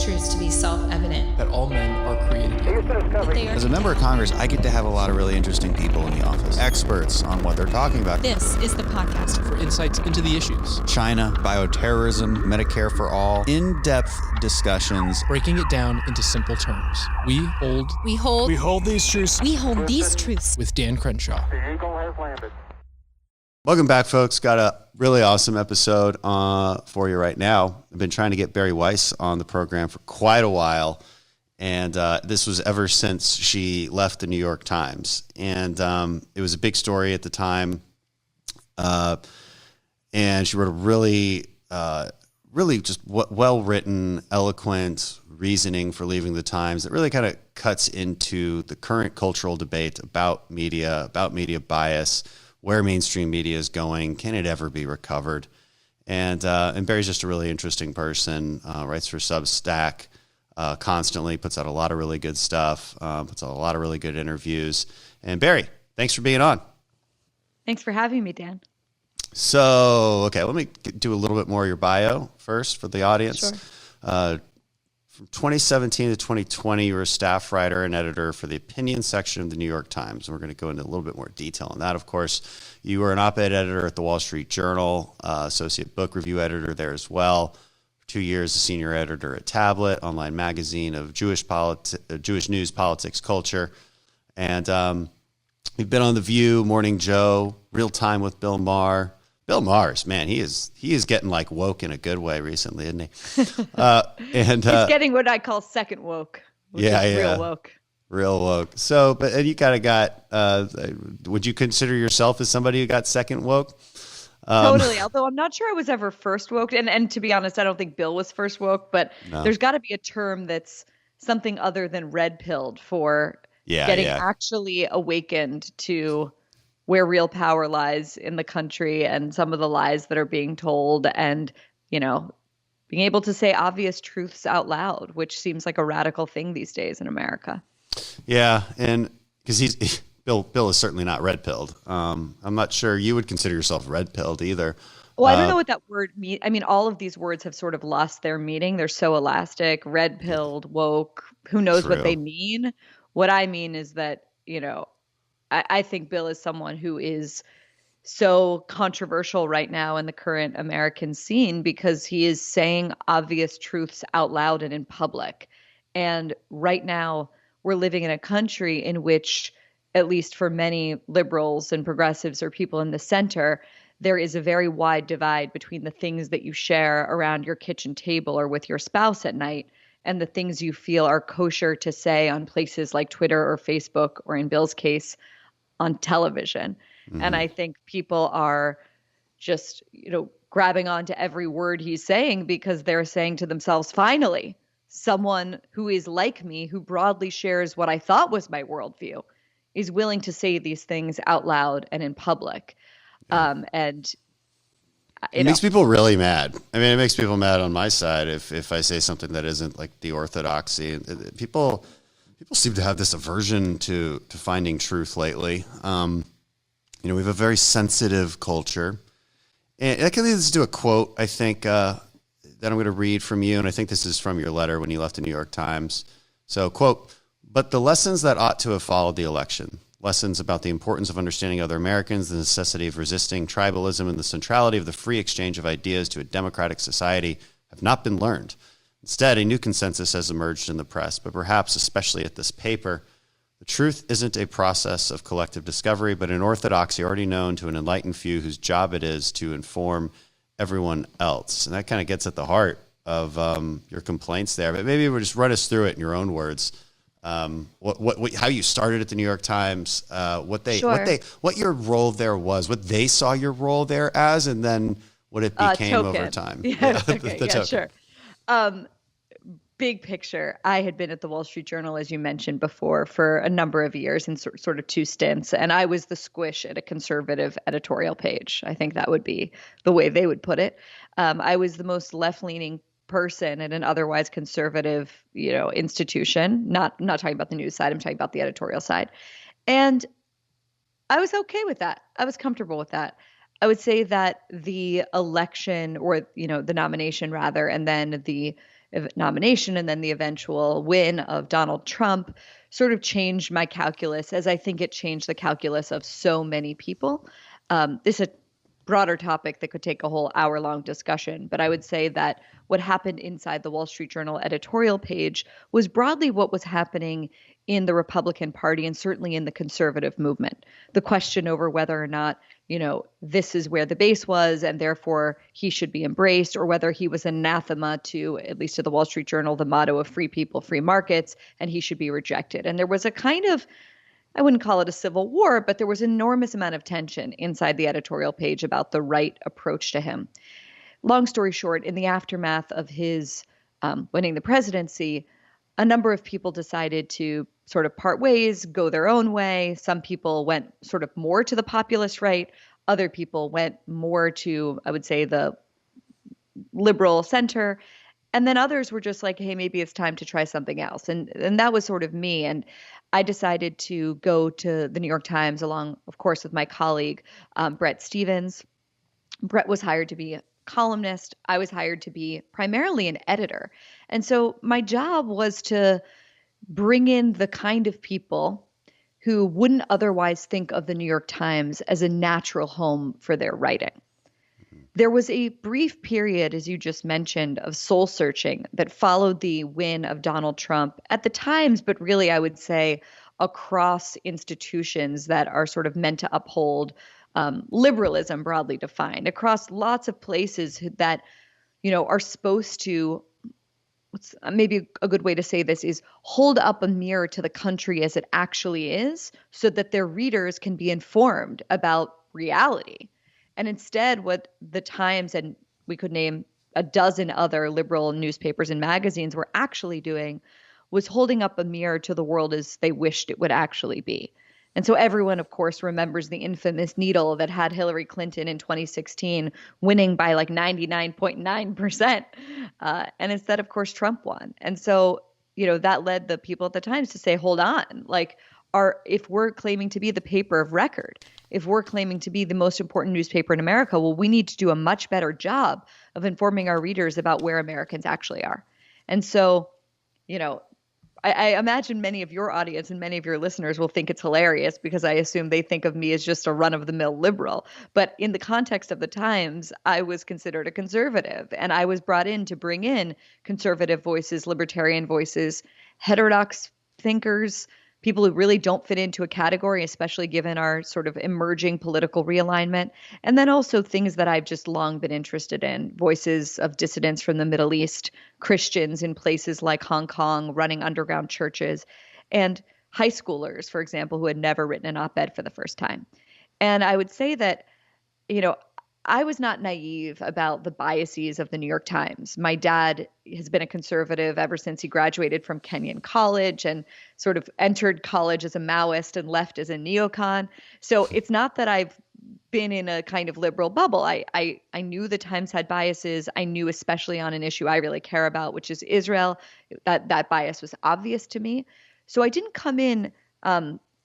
truths to be self-evident. That all men are created equal. As a member of Congress, I get to have a lot of really interesting people in the office. Experts on what they're talking about. This is the podcast For insights into the issues. China, bioterrorism, Medicare for all. In-depth discussions. Breaking it down into simple terms. We hold these truths. We hold these truths. with Dan Crenshaw. The Eagle has landed. Welcome back, folks. Got a really awesome episode for you right now. I've been trying to get Bari Weiss on the program for quite a while, and this was ever since she left the New York Times. And it was a big story at the time, and she wrote a really just well-written, eloquent reasoning for leaving the Times that really kind of cuts into the current cultural debate about media bias, where mainstream media is going, can it ever be recovered? And Bari's just a really interesting person, writes for Substack constantly, puts out a lot of really good stuff, puts out a lot of really good interviews. And Bari, thanks for being on. Thanks for having me, Dan. So, okay, let me do a little bit more of your bio first for the audience. Sure. From 2017 to 2020, you were a staff writer and editor for the opinion section of the New York Times. And we're going to go into a little bit more detail on that, of course. You were an op-ed editor at the Wall Street Journal, associate book review editor there as well. For 2 years, a senior editor at Tablet, online magazine of Jewish news, politics, culture. And you've been on The View, Morning Joe, Real Time with Bill Maher. Bill Maher's, man, he is getting like woke in a good way recently, isn't he? He's getting what I call second woke. Real woke. Real woke. So, but you kind of got, would you consider yourself as somebody who got second woke? Totally. Although I'm not sure I was ever first woke. And to be honest, I don't think Bill was first woke, but there's got to be a term that's something other than red pilled for getting actually awakened to where real power lies in the country and some of the lies that are being told, and, you know, being able to say obvious truths out loud, which seems like a radical thing these days in America. Yeah. And because Bill is certainly not red pilled. I'm not sure you would consider yourself red pilled either. Well, I don't know what that word means. I mean, all of these words have sort of lost their meaning. They're so elastic, red pilled, woke, who knows what they mean. What I mean is that, you know, I think Bill is someone who is so controversial right now in the current American scene because he is saying obvious truths out loud and in public. And right now we're living in a country in which, at least for many liberals and progressives or people in the center, there is a very wide divide between the things that you share around your kitchen table or with your spouse at night and the things you feel are kosher to say on places like Twitter or Facebook, or in Bill's case, on television. Mm-hmm. And I think people are just, you know, grabbing onto every word he's saying because they're saying to themselves, finally, someone who is like me, who broadly shares what I thought was my worldview, is willing to say these things out loud and in public. And it makes people really mad. I mean, it makes people mad on my side if I say something that isn't like the orthodoxy. People seem to have this aversion to finding truth lately. We have a very sensitive culture. And that can lead us to a quote, I think, that I'm going to read from you. And I think this is from your letter when you left the New York Times. So, quote, "But the lessons that ought to have followed the election, lessons about the importance of understanding other Americans, the necessity of resisting tribalism, and the centrality of the free exchange of ideas to a democratic society have not been learned. Instead, a new consensus has emerged in the press, but perhaps especially at this paper. The truth isn't a process of collective discovery, but an orthodoxy already known to an enlightened few whose job it is to inform everyone else." And that kind of gets at the heart of your complaints there. But maybe we'll just run us through it in your own words. How you started at the New York Times, what your role there was, what they saw your role there as, and then what it became over time. Sure. Big picture, I had been at the Wall Street Journal, as you mentioned before, for a number of years in sort of two stints. And I was the squish at a conservative editorial page. I think that would be the way they would put it. I was the most left-leaning person at an otherwise conservative, institution. Not talking about the news side. I'm talking about the editorial side. And I was okay with that. I was comfortable with that. I would say that the election, or the nomination rather, and then the nomination and then the eventual win of Donald Trump sort of changed my calculus, as I think it changed the calculus of so many people. This is a broader topic that could take a whole hour-long discussion, but I would say that what happened inside the Wall Street Journal editorial page was broadly what was happening in the Republican Party and certainly in the conservative movement. The question over whether or not, this is where the base was and therefore he should be embraced, or whether he was anathema to, at least to the Wall Street Journal, the motto of free people, free markets, and he should be rejected. And there was a kind of, I wouldn't call it a civil war, but there was an enormous amount of tension inside the editorial page about the right approach to him. Long story short, in the aftermath of his winning the presidency, a number of people decided to sort of part ways, go their own way. Some people went sort of more to the populist right. Other people went more to, I would say, the liberal center. And then others were just like, hey, maybe it's time to try something else. And that was sort of me. And I decided to go to the New York Times along, of course, with my colleague, Bret Stephens. Bret was hired to be a columnist. I was hired to be primarily an editor. And so my job was to bring in the kind of people who wouldn't otherwise think of the New York Times as a natural home for their writing. There was a brief period, as you just mentioned, of soul searching that followed the win of Donald Trump at the Times, but really I would say across institutions that are sort of meant to uphold liberalism broadly defined, across lots of places that, are supposed to, maybe a good way to say this is hold up a mirror to the country as it actually is so that their readers can be informed about reality. And instead, what the Times, and we could name a dozen other liberal newspapers and magazines, were actually doing was holding up a mirror to the world as they wished it would actually be. And so everyone, of course, remembers the infamous needle that had Hillary Clinton in 2016 winning by like 99.9%. And instead, of course, Trump won. And so, that led the people at the Times to say, hold on, if we're claiming to be the paper of record, if we're claiming to be the most important newspaper in America, well, we need to do a much better job of informing our readers about where Americans actually are. And so, I imagine many of your audience and many of your listeners will think it's hilarious because I assume they think of me as just a run-of-the-mill liberal. But in the context of the Times, I was considered a conservative, and I was brought in to bring in conservative voices, libertarian voices, heterodox thinkers, people who really don't fit into a category, especially given our sort of emerging political realignment. And then also things that I've just long been interested in, voices of dissidents from the Middle East, Christians in places like Hong Kong running underground churches, and high schoolers, for example, who had never written an op-ed for the first time. And I would say that, I was not naive about the biases of the New York Times. My dad has been a conservative ever since he graduated from Kenyon College and sort of entered college as a Maoist and left as a neocon. So it's not that I've been in a kind of liberal bubble. I knew the Times had biases. I knew, especially on an issue I really care about, which is Israel, that bias was obvious to me. So I didn't come in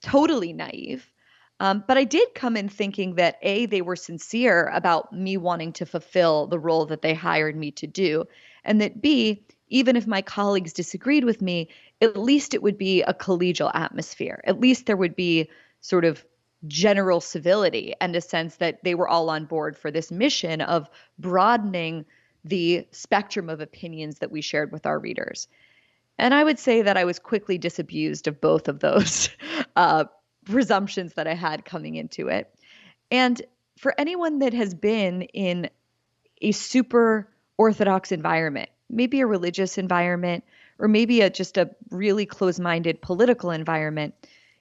totally naive. But I did come in thinking that A, they were sincere about me wanting to fulfill the role that they hired me to do. And that B, even if my colleagues disagreed with me, at least it would be a collegial atmosphere. At least there would be sort of general civility and a sense that they were all on board for this mission of broadening the spectrum of opinions that we shared with our readers. And I would say that I was quickly disabused of both of those presumptions that I had coming into it. And for anyone that has been in a super orthodox environment, maybe a religious environment, or maybe just a really close-minded political environment,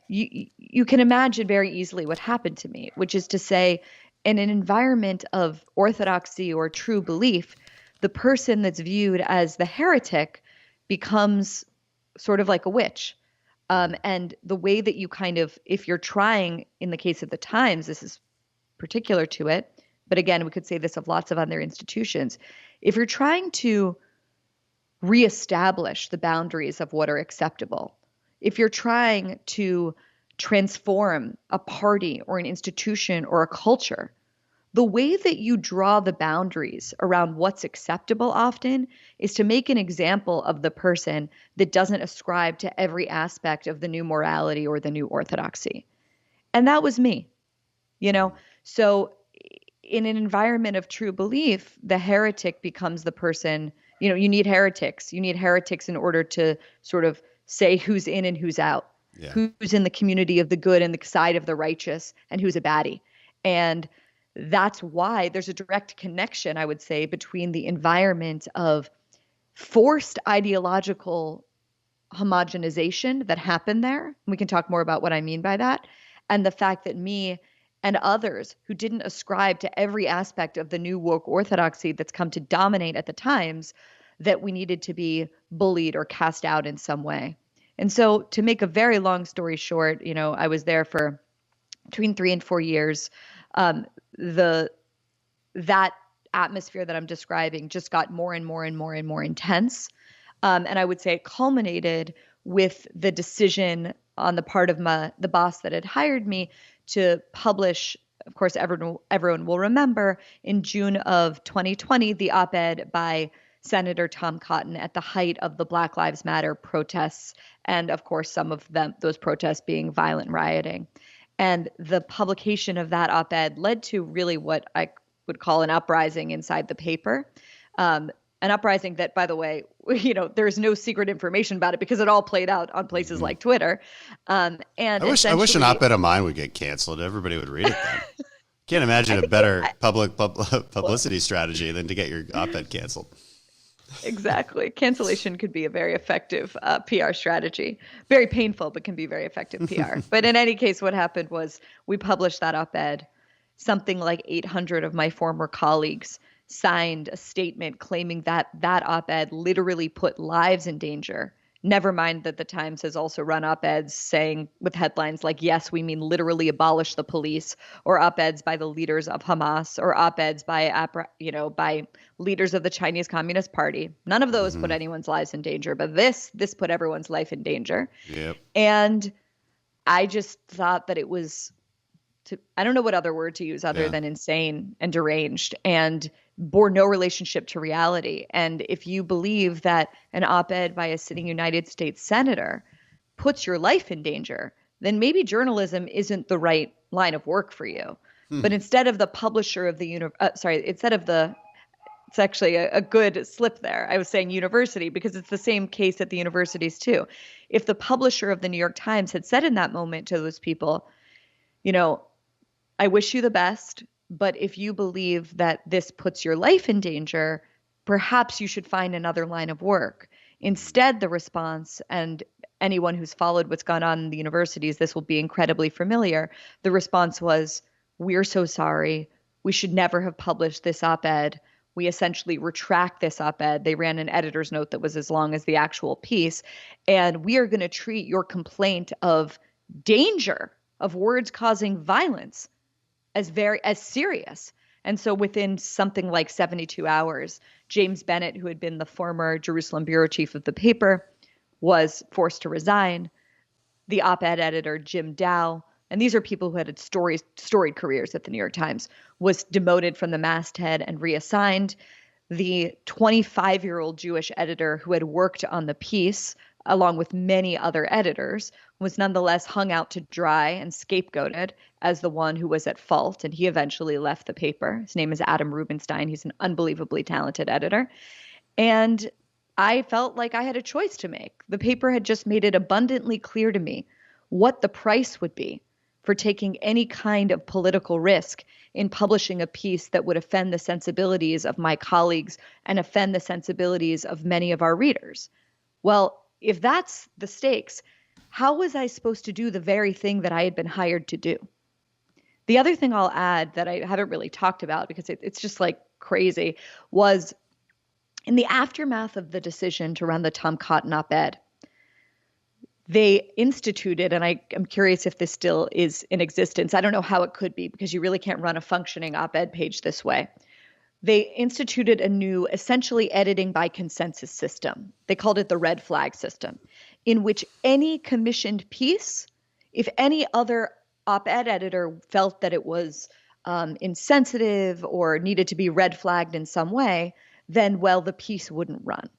you can imagine very easily what happened to me, which is to say, in an environment of orthodoxy or true belief, the person that's viewed as the heretic becomes sort of like a witch. And the way that you kind of, if you're trying, in the case of the Times, this is particular to it, but again, we could say this of lots of other institutions. If you're trying to reestablish the boundaries of what are acceptable, if you're trying to transform a party or an institution or a culture, The way that you draw the boundaries around what's acceptable often is to make an example of the person that doesn't ascribe to every aspect of the new morality or the new orthodoxy. And that was me, you know? So in an environment of true belief, the heretic becomes the person, you know, you need heretics. You need heretics in order to sort of say who's in and who's out, who's in the community of the good and the side of the righteous, and who's a baddie. And that's why there's a direct connection, I would say, between the environment of forced ideological homogenization that happened there. We can talk more about what I mean by that. And the fact that me and others who didn't ascribe to every aspect of the new woke orthodoxy that's come to dominate at the times, that we needed to be bullied or cast out in some way. And so, to make a very long story short, you know, I was there for between 3 and 4 years. That atmosphere that I'm describing just got more and more and more and more intense. And I would say it culminated with the decision on the part of the boss that had hired me to publish, of course, everyone will remember, in June of 2020, the op-ed by Senator Tom Cotton at the height of the Black Lives Matter protests, and of course, some of those protests being violent rioting. And the publication of that op-ed led to really what I would call an uprising inside the paper. An uprising that, by the way, you know, there's no secret information about it because it all played out on places like Twitter. And I wish an op-ed of mine would get canceled. Everybody would read it then. Can't imagine a better publicity strategy than to get your op-ed canceled. Exactly. Cancellation could be a very effective PR strategy. Very painful, but can be very effective PR. But in any case, what happened was we published that op-ed. Something like 800 of my former colleagues signed a statement claiming that that op-ed literally put lives in danger. Never mind that the Times has also run op-eds saying with headlines like, yes, we mean literally abolish the police, or op-eds by the leaders of Hamas, or op-eds by leaders of the Chinese Communist Party. None of those put anyone's lives in danger, but this put everyone's life in danger. Yep. And I just thought that it was, I don't know what other word to use other than insane and deranged, and bore no relationship to reality. And if you believe that an op-ed by a sitting United States senator puts your life in danger, then maybe journalism isn't the right line of work for you. But instead of the publisher of it's actually a good slip there. I was saying university because it's the same case at the universities too. If the publisher of the New York Times had said in that moment to those people, you know, I wish you the best, but if you believe that this puts your life in danger, perhaps you should find another line of work. Instead, the response, and anyone who's followed what's gone on in the universities, this will be incredibly familiar. The response was, we're so sorry. We should never have published this op-ed. We essentially retract this op-ed. They ran an editor's note that was as long as the actual piece. And we are going to treat your complaint of danger, of words causing violence, as serious. And so within something like 72 hours, James Bennett, who had been the former Jerusalem bureau chief of the paper, was forced to resign. The op-ed editor, Jim Dow, and these are people who had storied careers at the New York Times, was demoted from the masthead and reassigned. The 25-year-old Jewish editor who had worked on the piece, along with many other editors, was nonetheless hung out to dry and scapegoated as the one who was at fault, and he eventually left the paper. His name is Adam Rubinstein. He's an unbelievably talented editor. And I felt like I had a choice to make. The paper had just made it abundantly clear to me what the price would be for taking any kind of political risk in publishing a piece that would offend the sensibilities of my colleagues and offend the sensibilities of many of our readers. Well, if that's the stakes, how was I supposed to do the very thing that I had been hired to do? The other thing I'll add that I haven't really talked about because it's just like crazy was in the aftermath of the decision to run the Tom Cotton op-ed, they instituted, and I'm curious if this still is in existence. I don't know how it could be because you really can't run a functioning op-ed page this way. They instituted a new, essentially editing by consensus system. They called it the red flag system, in which any commissioned piece, if any other op-ed editor felt that it was insensitive or needed to be red flagged in some way, then, well, the piece wouldn't run.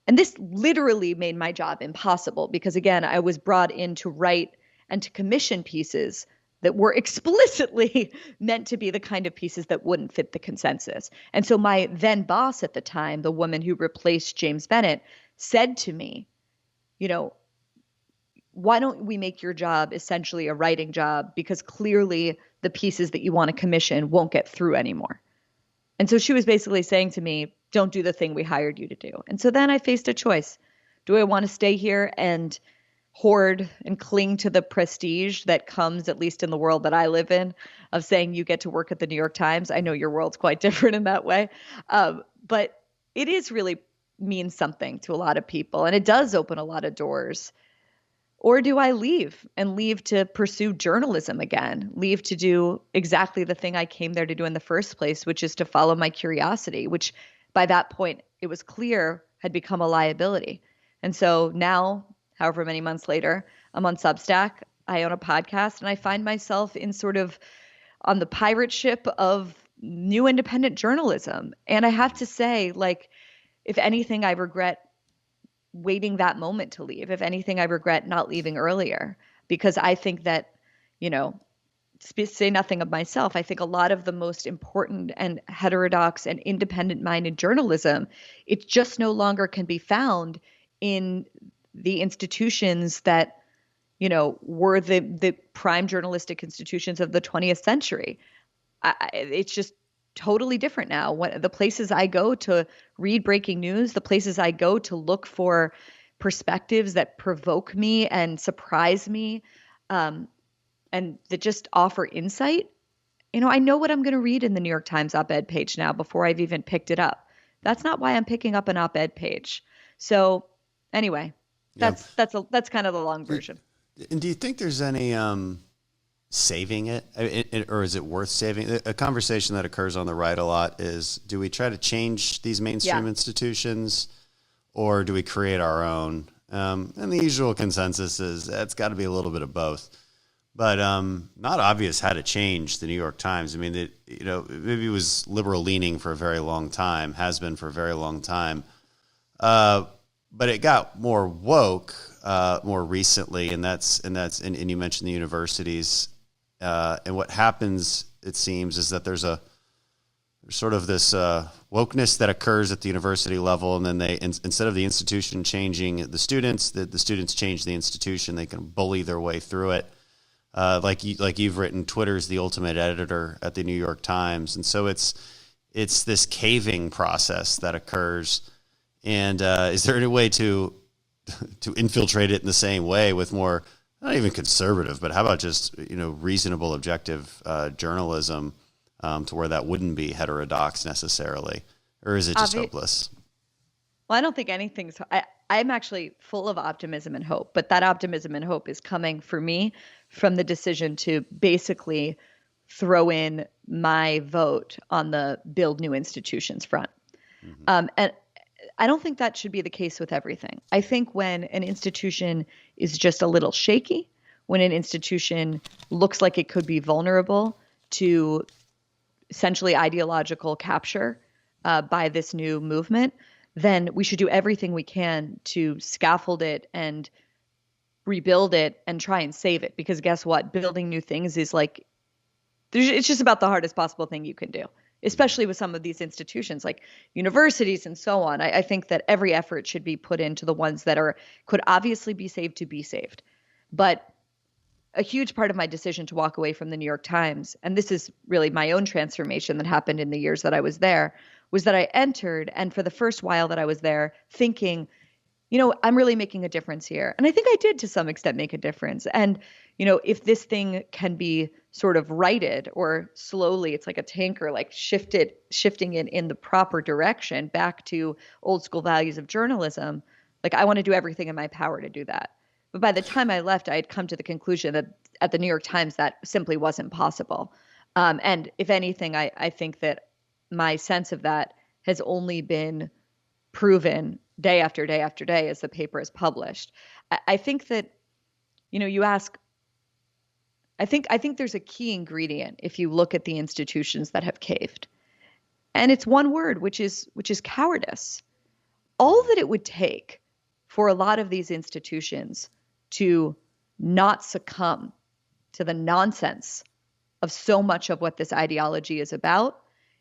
And this literally made my job impossible because, again, I was brought in to write and to commission pieces that were explicitly meant to be the kind of pieces that wouldn't fit the consensus. And so my then boss at the time, the woman who replaced James Bennett, said to me, why don't we make your job essentially a writing job? Because clearly the pieces that you want to commission won't get through anymore. And so she was basically saying to me, don't do the thing we hired you to do. And so then I faced a choice. Do I want to stay here and hoard and cling to the prestige that comes, at least in the world that I live in, of saying you get to work at the New York Times? I know your world's quite different in that way. But it is really means something to a lot of people, and it does open a lot of doors. Or do I leave to pursue journalism again, leave to do exactly the thing I came there to do in the first place, which is to follow my curiosity, which by that point it was clear had become a liability. And so now, however many months later, I'm on Substack, I own a podcast, and I find myself in sort of on the pirate ship of new independent journalism. And I have to say, like, if anything, I regret waiting that moment to leave. If anything, I regret not leaving earlier, because I think that, say nothing of myself, I think a lot of the most important and heterodox and independent-minded journalism, it just no longer can be found in the institutions that, were the prime journalistic institutions of the 20th century. It's just totally different now. The places I go to read breaking news, the places I go to look for perspectives that provoke me and surprise me, and that just offer insight. I know what I'm going to read in the New York Times op-ed page now before I've even picked it up. That's not why I'm picking up an op-ed page. So anyway, that's kind of the long version. And do you think there's any saving it, or is it worth saving? A conversation that occurs on the right a lot is, do we try to change these mainstream institutions, or do we create our oon? And the usual consensus is it's got to be a little bit of both. But not obvious how to change the New York Times. I mean, maybe it was liberal leaning for a very long time, has been for a very long time. But it got more woke more recently, and you mentioned the universities. And what happens, it seems, is that there's sort of this wokeness that occurs at the university level, and then instead of the institution changing the students change the institution. They can bully their way through it. Like you've written, Twitter's the ultimate editor at the New York Times, and so it's this caving process that occurs. And is there any way to infiltrate it in the same way with more, not even conservative, but how about just reasonable, objective journalism, to where that wouldn't be heterodox necessarily, or is it just hopeless? Well, I don't think anything's. I'm actually full of optimism and hope, but that optimism and hope is coming for me from the decision to basically throw in my vote on the build new institutions front. Mm-hmm. And I don't think that should be the case with everything. I think when an institution is just a little shaky, when an institution looks like it could be vulnerable to essentially ideological capture by this new movement, then we should do everything we can to scaffold it and rebuild it and try and save it. Because guess what? Building new things is it's just about the hardest possible thing you can do, especially with some of these institutions like universities and so on. I think that every effort should be put into the ones that could obviously be saved to be saved. But a huge part of my decision to walk away from the New York Times, and this is really my own transformation that happened in the years that I was there, was that I entered, and for the first while that I was there, thinking, I'm really making a difference here. And I think I did to some extent make a difference. And, if this thing can be sort of righted or slowly, it's like a tanker, like shifting it in the proper direction back to old school values of journalism, like I want to do everything in my power to do that. But by the time I left, I had come to the conclusion that at the New York Times, that simply wasn't possible. And if anything, I think that my sense of that has only been proven day after day after day as the paper is published. I think that, you ask, I think there's a key ingredient if you look at the institutions that have caved. And it's one word, which is cowardice. All that it would take for a lot of these institutions to not succumb to the nonsense of so much of what this ideology is about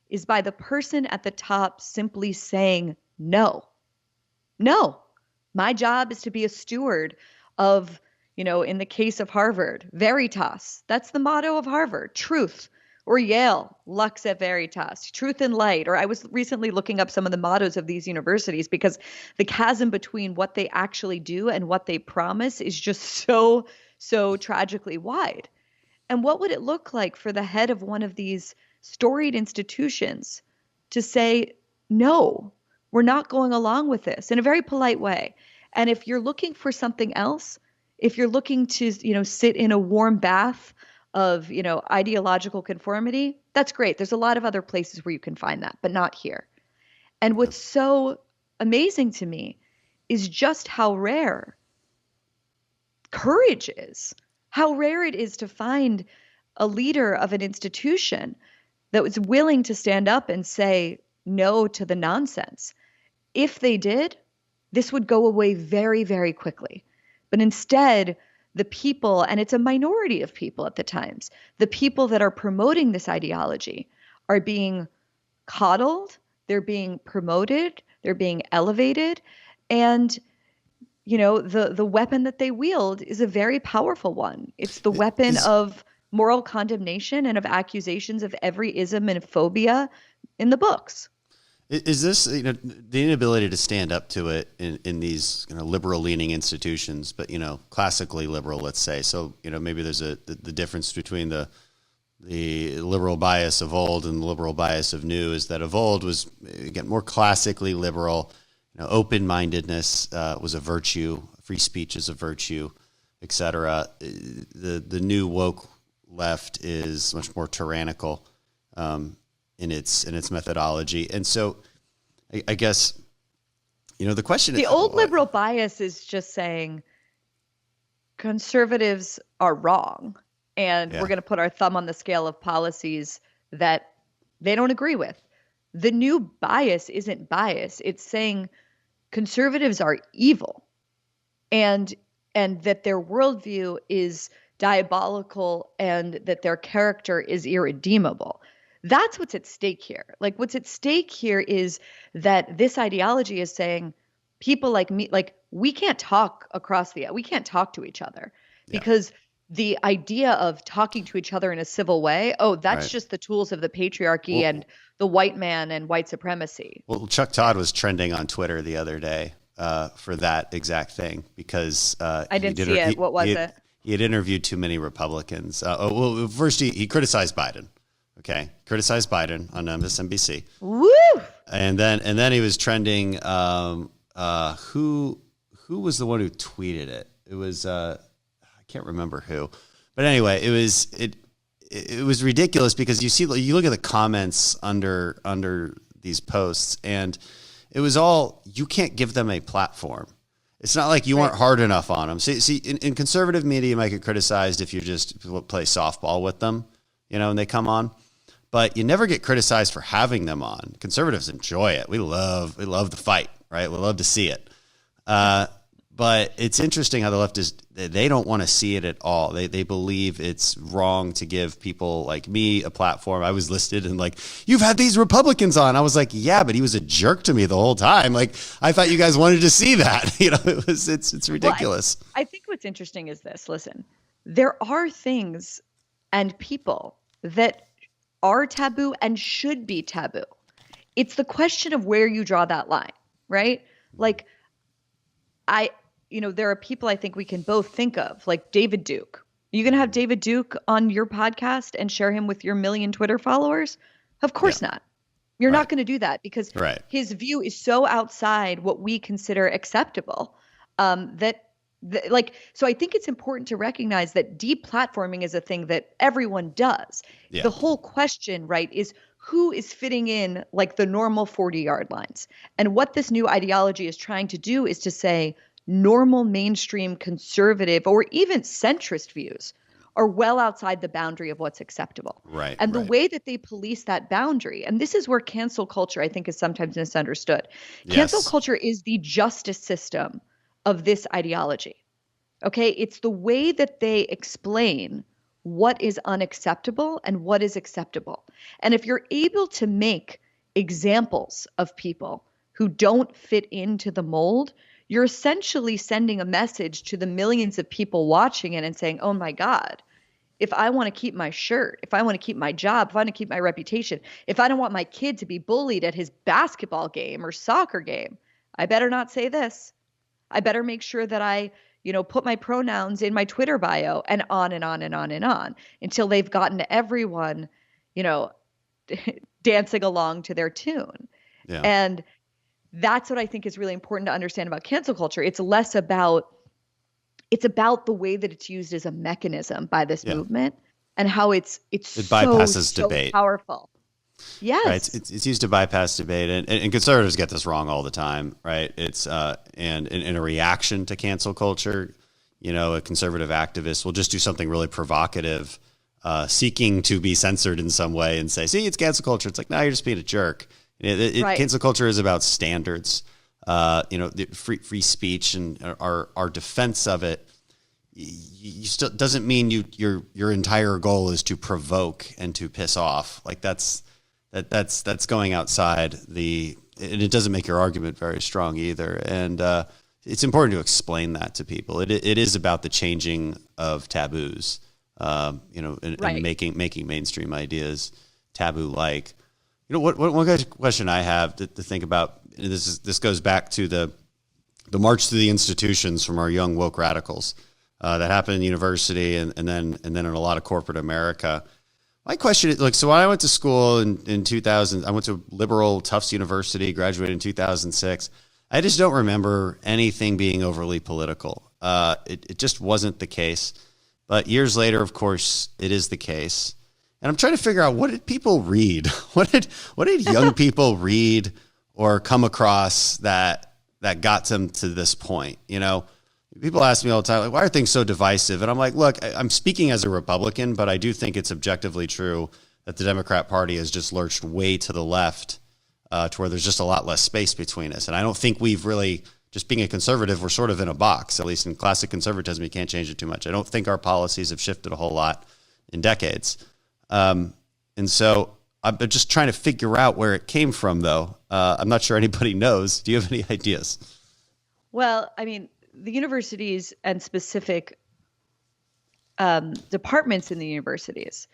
is by the person at the top simply saying, no, my job is to be a steward of, in the case of Harvard, veritas. That's the motto of Harvard, truth. Or Yale, lux et veritas, truth and light. Or I was recently looking up some of the mottos of these universities because the chasm between what they actually do and what they promise is just so tragically wide. And what would it look like for the head of one of these storied institutions to say, no, we're not going along with this in a very polite way. And if you're looking for something else, if you're looking to, sit in a warm bath of, ideological conformity, that's great. There's a lot of other places where you can find that, but not here. And what's so amazing to me is just how rare courage is, how rare it is to find a leader of an institution that was willing to stand up and say no to the nonsense. If they did, this would go away very, very quickly. But instead, the people, and it's a minority of people at the times, the people that are promoting this ideology are being coddled, they're being promoted, they're being elevated, and the weapon that they wield is a very powerful one. It's the weapon of moral condemnation and of accusations of every ism and phobia in the books. Is this, the inability to stand up to it in these liberal-leaning institutions, but, classically liberal, let's say. So, maybe there's the difference between the liberal bias of old and the liberal bias of new is that of old was, again, more classically liberal. Open-mindedness was a virtue, free speech is a virtue, etc. The new woke left is much more tyrannical in its methodology. And so I guess, the question the old liberal bias is just saying conservatives are wrong and we're going to put our thumb on the scale of policies that they don't agree with. The new bias isn't bias. It's saying conservatives are evil and that their worldview is diabolical and that their character is irredeemable. That's what's at stake here. Like, what's at stake here is that this ideology is saying people like me, we can't talk we can't talk to each other because the idea of talking to each other in a civil way, that's just the tools of the patriarchy and the white man and white supremacy. Well, Chuck Todd was trending on Twitter the other day for that exact thing because I didn't see it. What was it? He had interviewed too many Republicans. First he criticized Biden. Okay, criticized Biden on MSNBC. Woo! And then he was trending. Who was the one who tweeted it? It was I can't remember who, but anyway, it was ridiculous because you look at the comments under these posts, and it was all, you can't give them a platform. It's not like you weren't hard enough on them. See, in conservative media, you might get criticized if you just play softball with them, and they come on. But you never get criticized for having them on. Conservatives enjoy it. We love the fight, right? We love to see it. But it's interesting how the left they don't want to see it at all. They believe it's wrong to give people like me a platform. I was listed and you've had these Republicans on. I was like, yeah, but he was a jerk to me the whole time. I thought you guys wanted to see that. It's ridiculous. Well, I think what's interesting is this. Listen, there are things and people that are taboo and should be taboo. It's the question of where you draw that line, right? There are people I think we can both think of, like David Duke. Are you going to have David Duke on your podcast and share him with your 1 million Twitter followers? Of course not. You're not going to do that because his view is so outside what we consider acceptable so I think it's important to recognize that deplatforming is a thing that everyone does. Yeah. The whole question, is who is fitting in the normal 40-yard lines? And what this new ideology is trying to do is to say normal mainstream conservative or even centrist views are well outside the boundary of what's acceptable. Right. And the way that they police that boundary, and this is where cancel culture, I think, is sometimes misunderstood. Cancel culture is the justice system of this ideology. Okay, it's the way that they explain what is unacceptable and what is acceptable. And if you're able to make examples of people who don't fit into the mold, you're essentially sending a message to the millions of people watching it and saying, oh my God, if I want to keep my shirt, if I want to keep my job, if I want to keep my reputation, if I don't want my kid to be bullied at his basketball game or soccer game, I better not say this. I better make sure that I put my pronouns in my Twitter bio, and on and on and on and on until they've gotten everyone, dancing along to their tune. Yeah. And that's what I think is really important to understand about cancel culture. It's about the way that it's used as a mechanism by this movement and how it bypasses debate. Powerful. Yes. Right. It's used to bypass debate, and conservatives get this wrong all the time, right? It's and in a reaction to cancel culture, a conservative activist will just do something really provocative, seeking to be censored in some way, and say, "See, it's cancel culture." It's like, no, you're just being a jerk. Right. Cancel culture is about standards, the free speech, and our defense of it. You still doesn't mean your entire goal is to provoke and to piss off. Like that's going outside and it doesn't make your argument very strong either. And it's important to explain that to people. It is about the changing of taboos, and making mainstream ideas taboo-like. One question I have to think about, this goes back to the march through the institutions from our young woke radicals that happened in university and then in a lot of corporate America. My question is, so when I went to school in 2000, I went to liberal Tufts University, graduated in 2006. I just don't remember anything being overly political. It just wasn't the case. But years later, of course, it is the case. And I'm trying to figure out, what did people read? What did young people read or come across that got them to this point? People ask me all the time, like, why are things so divisive? And I'm like, look, I'm speaking as a Republican, but I do think it's objectively true that the Democrat Party has just lurched way to the left to where there's just a lot less space between us. And I don't think we've really, just being a conservative, we're sort of in a box. At least in classic conservatism, you can't change it too much. I don't think our policies have shifted a whole lot in decades. And so I'm just trying to figure out where it came from, though. I'm not sure anybody knows. Do you have any ideas? Well, I mean, the universities and specific departments in the universities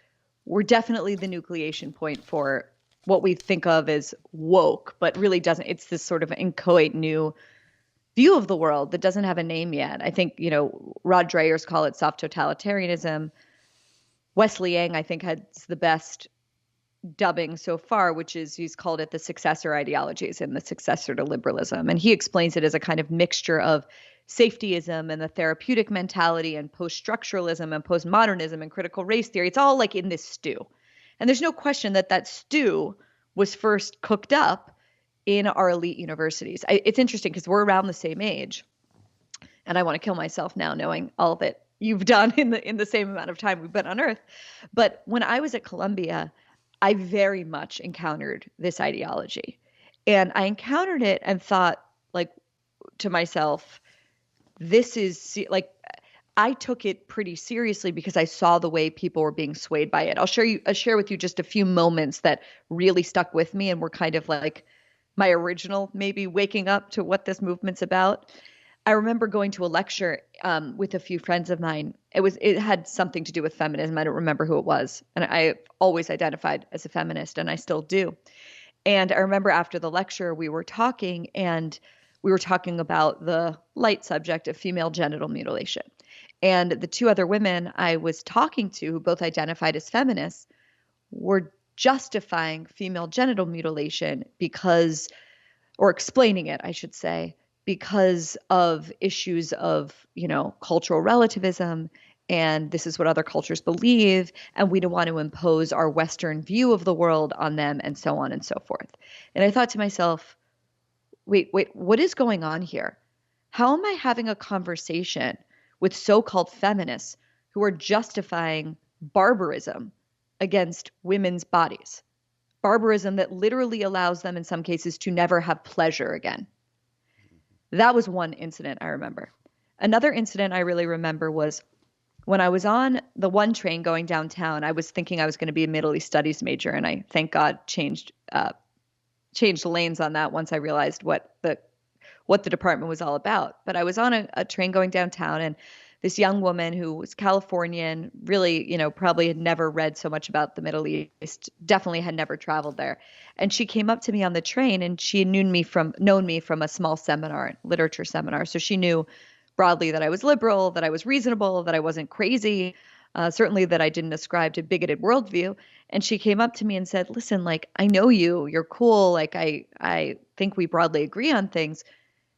were definitely the nucleation point for what we think of as woke, but really doesn't. It's this sort of inchoate new view of the world that doesn't have a name yet. I think, Rod Dreyer's call it soft totalitarianism. Wesley Yang, I think, has the best dubbing so far, which is he's called it the successor ideologies and the successor to liberalism. And he explains it as a kind of mixture of safetyism and the therapeutic mentality and post-structuralism and postmodernism and critical race theory. It's all like in this stew. And there's no question that stew was first cooked up in our elite universities. It's interesting because we're around the same age. And I want to kill myself now knowing all that you've done in the same amount of time we've been on Earth. But when I was at Columbia, I very much encountered this ideology. And I encountered it and thought, like, to myself, this is like, I took it pretty seriously because I saw the way people were being swayed by it. I'll share with you just a few moments that really stuck with me and were kind of like my original, maybe waking up to what this movement's about. I remember going to a lecture with a few friends of mine. It had something to do with feminism. I don't remember who it was. And I always identified as a feminist, and I still do. And I remember after the lecture, we were talking about the light subject of female genital mutilation. And the two other women I was talking to, who both identified as feminists, were justifying female genital mutilation or explaining it, I should say, because of issues of, cultural relativism, and this is what other cultures believe, and we don't want to impose our Western view of the world on them, and so on and so forth. And I thought to myself, wait, what is going on here? How am I having a conversation with so-called feminists who are justifying barbarism against women's bodies. Barbarism that literally allows them in some cases to never have pleasure again. That was one incident I remember. Another incident I really remember was when I was on the one train going downtown. I was thinking I was going to be a Middle East Studies major, and I, thank God, changed lanes on that once I realized what the department was all about. But I was on a train going downtown, and this young woman who was Californian, really, probably had never read so much about the Middle East, definitely had never traveled there. And she came up to me on the train, and she had known me from a small seminar, literature seminar. So she knew broadly that I was liberal, that I was reasonable, that I wasn't crazy, certainly that I didn't ascribe to bigoted worldview. And she came up to me and said, listen, like, I know you're cool. Like, I think we broadly agree on things.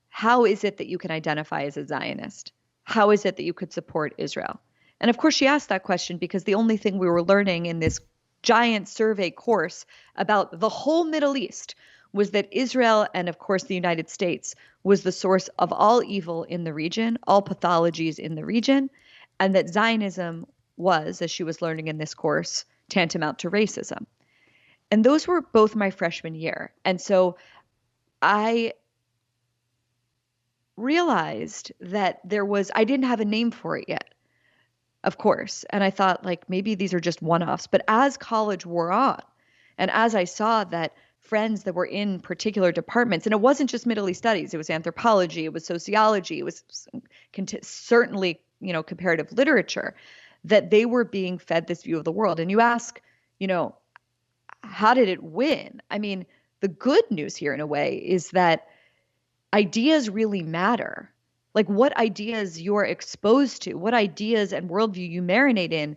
How is it that you can identify as a Zionist? How is it that you could support Israel? And of course, she asked that question because the only thing we were learning in this giant survey course about the whole Middle East was that Israel and, of course, the United States was the source of all evil in the region, all pathologies in the region, and that Zionism was, as she was learning in this course, tantamount to racism. And those were both my freshman year. And so I realized that I didn't have a name for it yet, of course. And I thought, like, maybe these are just one-offs. But as college wore on, and as I saw that friends that were in particular departments, and it wasn't just Middle East studies, it was anthropology, it was sociology, it was certainly, comparative literature, that they were being fed this view of the world. And you ask, how did it win? I mean, the good news here in a way is that ideas really matter. Like, what ideas you're exposed to, what ideas and worldview you marinate in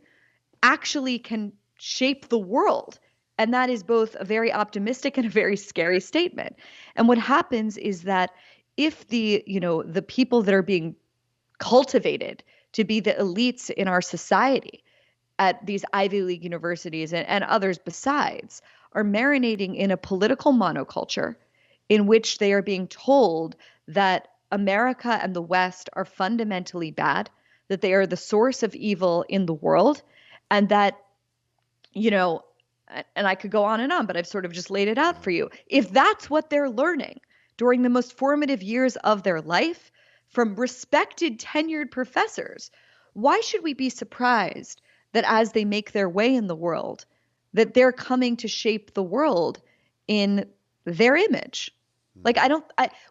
actually can shape the world. And that is both a very optimistic and a very scary statement. And what happens is that if the people that are being cultivated to be the elites in our society at these Ivy League universities and others besides are marinating in a political monoculture in which they are being told that America and the West are fundamentally bad, that they are the source of evil in the world, and that, and I could go on, but I've sort of just laid it out for you. If that's what they're learning during the most formative years of their life from respected tenured professors, why should we be surprised that as they make their way in the world, that they're coming to shape the world in their image? Like,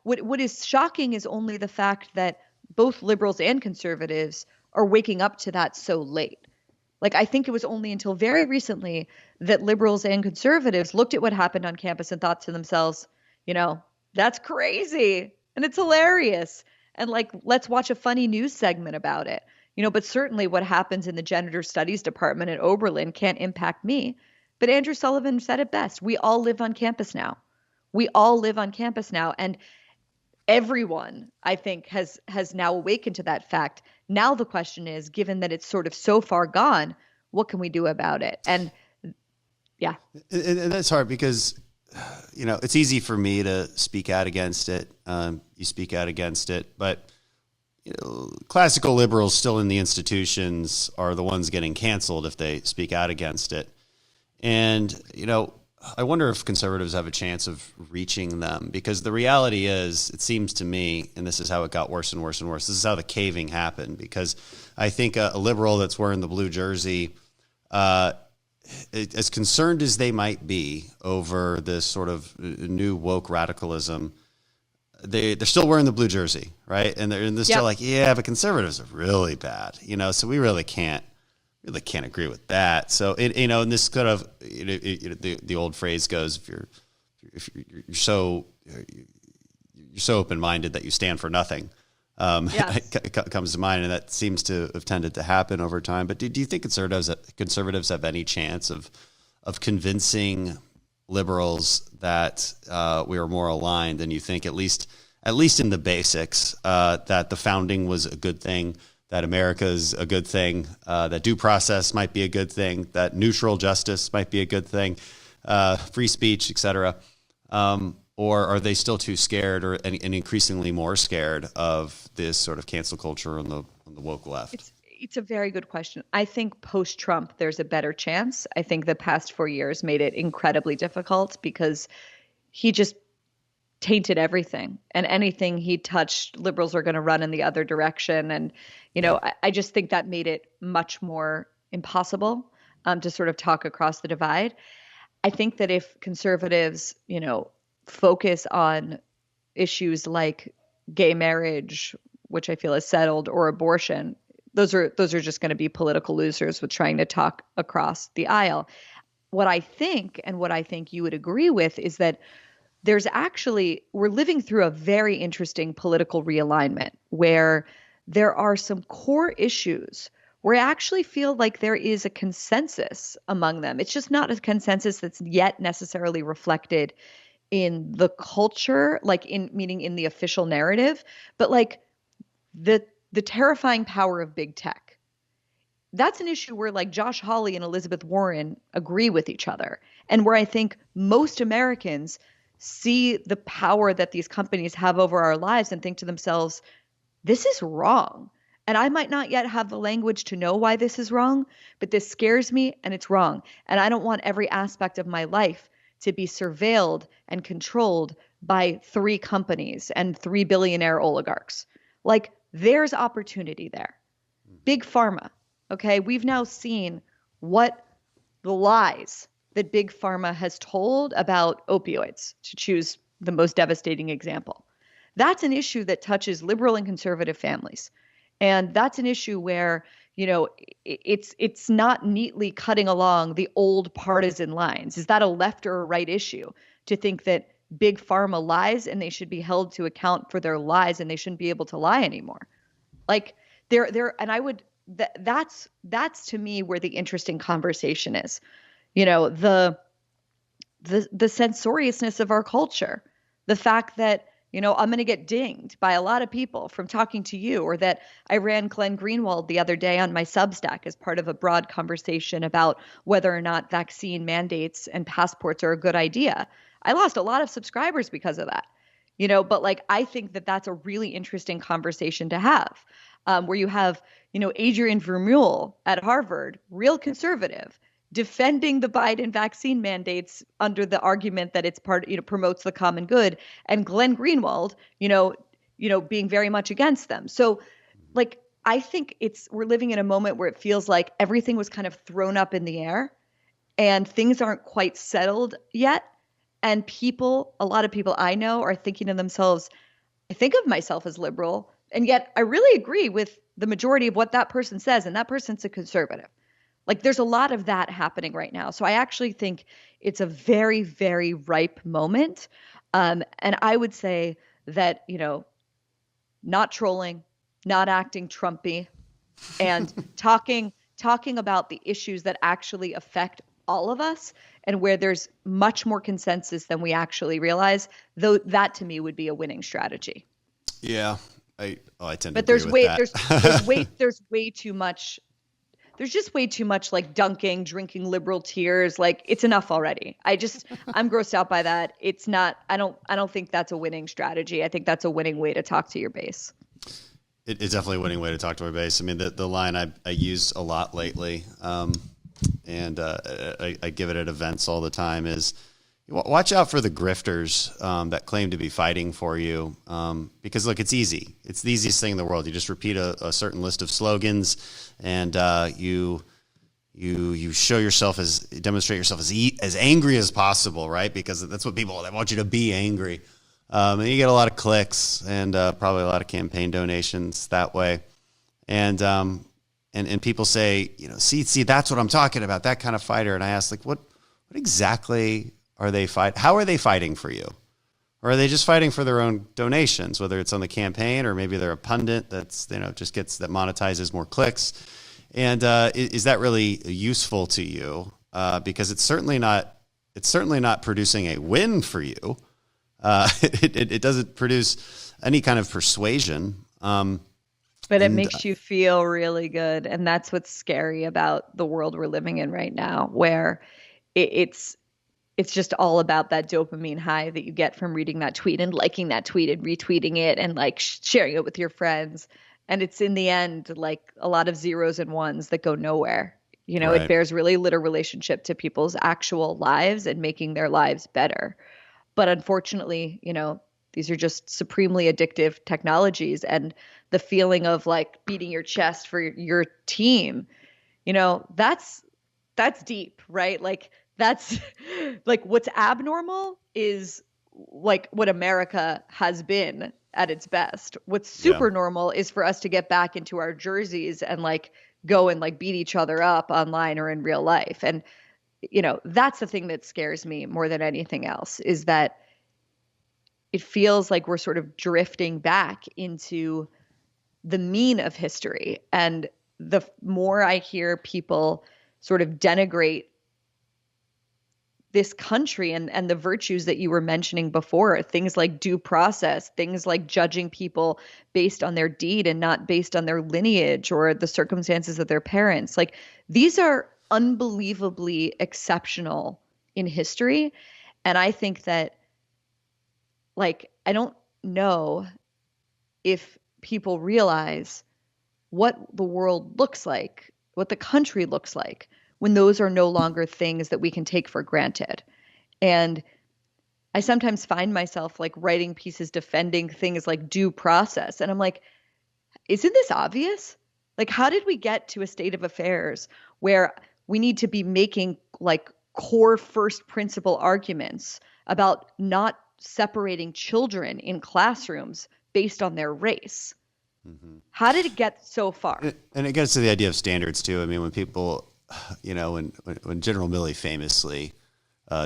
what is shocking is only the fact that both liberals and conservatives are waking up to that so late. Like, I think it was only until very recently that liberals and conservatives looked at what happened on campus and thought to themselves, that's crazy and it's hilarious. And like, let's watch a funny news segment about it. But certainly what happens in the gender studies department at Oberlin can't impact me. But Andrew Sullivan said it best. We all live on campus now. We all live on campus now. And everyone, I think, has now awakened to that fact. Now the question is, given that it's sort of so far gone, what can we do about it? And yeah. And that's hard because, it's easy for me to speak out against it. You speak out against it. But classical liberals still in the institutions are the ones getting canceled if they speak out against it. And, I wonder if conservatives have a chance of reaching them, because the reality is, it seems to me, and this is how it got worse and worse and worse, this is how the caving happened, because I think a liberal that's wearing the blue jersey, as concerned as they might be over this sort of new woke radicalism, they're still wearing the blue jersey, right? And they're still like, yeah, but conservatives are really bad, so we really can't agree with that. So and this kind of the old phrase goes, if you're so open-minded that you stand for nothing, it comes to mind, and that seems to have tended to happen over time. But do you think conservatives have any chance of convincing liberals that we are more aligned than you think, at least in the basics, that the founding was a good thing, that America is a good thing, that due process might be a good thing, that neutral justice might be a good thing, free speech, et cetera? Or are they still too scared and increasingly more scared of this sort of cancel culture on the woke left? It's a very good question. I think post-Trump, there's a better chance. I think the past 4 years made it incredibly difficult because he just tainted everything, and anything he touched, liberals are going to run in the other direction. And, I just think that made it much more impossible to sort of talk across the divide. I think that if conservatives, focus on issues like gay marriage, which I feel is settled, or abortion, those are just going to be political losers with trying to talk across the aisle. What I think, and what I think you would agree with, is that we're living through a very interesting political realignment where there are some core issues where I actually feel like there is a consensus among them. It's just not a consensus that's yet necessarily reflected in the culture, meaning in the official narrative, but like the terrifying power of big tech. That's an issue where like Josh Hawley and Elizabeth Warren agree with each other, and where I think most Americans see the power that these companies have over our lives and think to themselves, this is wrong. And I might not yet have the language to know why this is wrong, but this scares me and it's wrong. And I don't want every aspect of my life to be surveilled and controlled by 3 companies and 3 billionaire oligarchs. Like, there's opportunity there. Big pharma. Okay. We've now seen what the lies that big pharma has told about opioids, to choose the most devastating example. That's an issue that touches liberal and conservative families. And that's an issue where, it's not neatly cutting along the old partisan lines. Is that a left or a right issue to think that big pharma lies and they should be held to account for their lies and they shouldn't be able to lie anymore? Like and I would, that's to me where the interesting conversation is. The censoriousness of our culture, the fact that, I'm going to get dinged by a lot of people from talking to you, or that I ran Glenn Greenwald the other day on my Substack as part of a broad conversation about whether or not vaccine mandates and passports are a good idea. I lost a lot of subscribers because of that, but like, I think that that's a really interesting conversation to have, where you have, Adrian Vermeule at Harvard, real conservative, defending the Biden vaccine mandates under the argument that it's promotes the common good, and Glenn Greenwald, being very much against them. So like, I think we're living in a moment where it feels like everything was kind of thrown up in the air and things aren't quite settled yet. And a lot of people I know are thinking to themselves, I think of myself as liberal, and yet I really agree with the majority of what that person says, and that person's a conservative. Like, there's a lot of that happening right now. So I actually think it's a very, very ripe moment. And I would say that, not trolling, not acting Trumpy, and talking about the issues that actually affect all of us, and where there's much more consensus than we actually realize, though that to me would be a winning strategy. Yeah. I tend but to agree with that. There's way too much. There's just way too much like drinking liberal tears. Like, it's enough already. I'm grossed out by that. It's not, I don't think that's a winning strategy. I think that's a winning way to talk to your base. It's definitely a winning way to talk to our base. I mean, the line I use a lot lately, and I give it at events all the time, is watch out for the grifters that claim to be fighting for you. Because look, it's easy. It's the easiest thing in the world. You just repeat a certain list of slogans, and you show yourself demonstrate yourself as angry as possible, right? Because that's what they want you to be angry. And you get a lot of clicks and probably a lot of campaign donations that way. And people say, see, that's what I'm talking about, that kind of fighter. And I ask, like, what exactly are they fighting? How are they fighting for you? Or are they just fighting for their own donations, whether it's on the campaign or maybe they're a pundit that monetizes more clicks? And is that really useful to you? Because it's certainly not producing a win for you. It doesn't produce any kind of persuasion. But it makes you feel really good. And that's what's scary about the world we're living in right now, where it's just all about that dopamine high that you get from reading that tweet and liking that tweet and retweeting it and like sharing it with your friends. And it's in the end, like a lot of zeros and ones that go nowhere. You know, Right. it bears really little relationship to people's actual lives and making their lives better. But unfortunately, you know, these are just supremely addictive technologies, and the feeling of like beating your chest for your team, you know, that's deep, right? Like that's like what's abnormal is like what America has been at its best. What's super normal is for us to get back into our jerseys and like go and like beat each other up online or in real life. And you know, that's the thing that scares me more than anything else, is that it feels like we're sort of drifting back into the mean of history. And the more I hear people sort of denigrate this country and the virtues that you were mentioning before, things like due process, things like judging people based on their deed and not based on their lineage or the circumstances of their parents, like these are unbelievably exceptional in history. And I think that, like, I don't know if people realize what the world looks like, what the country looks like when those are no longer things that we can take for granted. And I sometimes find myself like writing pieces defending things like due process. And I'm like, isn't this obvious? Like, how did we get to a state of affairs where we need to be making like core first principle arguments about not separating children in classrooms based on their race? Mm-hmm. How did it get so far? And it gets to the idea of standards too. I mean, when people, you know, when General Milley famously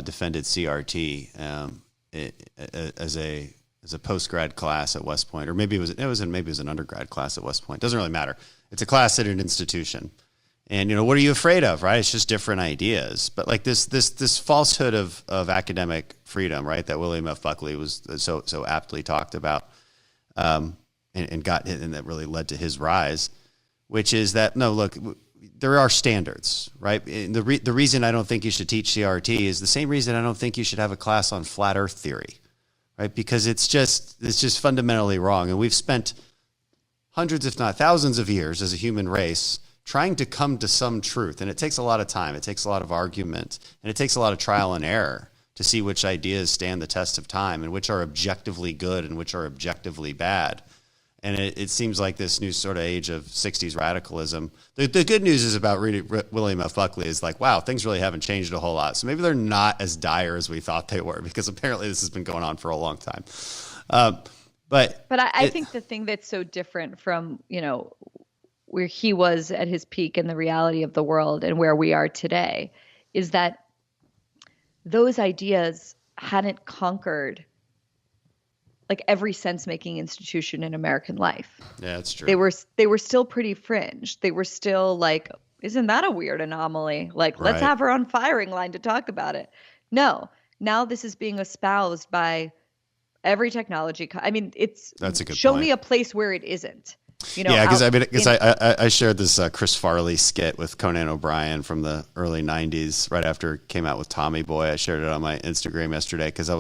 defended CRT as a post-grad class at West Point, or maybe it was an undergrad class at West Point. Doesn't really matter. It's a class at an institution. And, you know, what are you afraid of, right? It's just different ideas. But like this falsehood of academic freedom, right, that William F. Buckley was so aptly talked about, and that really led to his rise, which is that, no, look, there are standards, right? And the reason I don't think you should teach CRT is the same reason I don't think you should have a class on flat earth theory, right? Because it's just fundamentally wrong. And we've spent hundreds, if not thousands of years as a human race trying to come to some truth. And it takes a lot of time. It takes a lot of argument, and it takes a lot of trial and error to see which ideas stand the test of time and which are objectively good and which are objectively bad. And it seems like this new sort of age of 60s radicalism. The good news is about William F. Buckley is like, wow, things really haven't changed a whole lot. So maybe they're not as dire as we thought they were, because apparently this has been going on for a long time. But I think the thing that's so different from, you know, where he was at his peak in the reality of the world and where we are today is that those ideas hadn't conquered like every sense-making institution in American life. Yeah, that's true. They were still pretty fringe. They were still like, isn't that a weird anomaly? Like, let's have her on firing line to talk about it. No, now this is being espoused by every technology. I mean, that's a good show point. me a place where it isn't. You know, yeah, because I shared this Chris Farley skit with Conan O'Brien from the early 90s, right after it came out with Tommy Boy. I shared it on my Instagram yesterday because it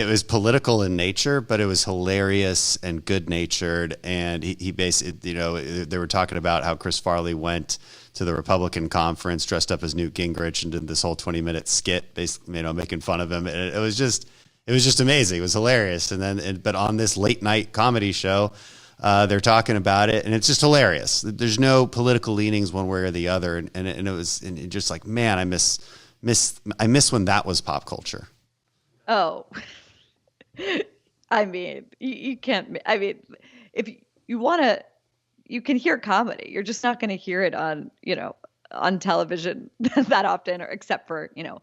was political in nature, but it was hilarious and good-natured. And he basically, you know, they were talking about how Chris Farley went to the Republican conference dressed up as Newt Gingrich and did this whole 20-minute skit, basically, you know, making fun of him. And it was just amazing. It was hilarious. But on this late night comedy show, they're talking about it, and it's just hilarious. There's no political leanings one way or the other, and it was just like, man, I miss when that was pop culture. Oh, I mean, you can't. I mean, if you want to, you can hear comedy. You're just not going to hear it on, you know, on television that often, or except for, you know,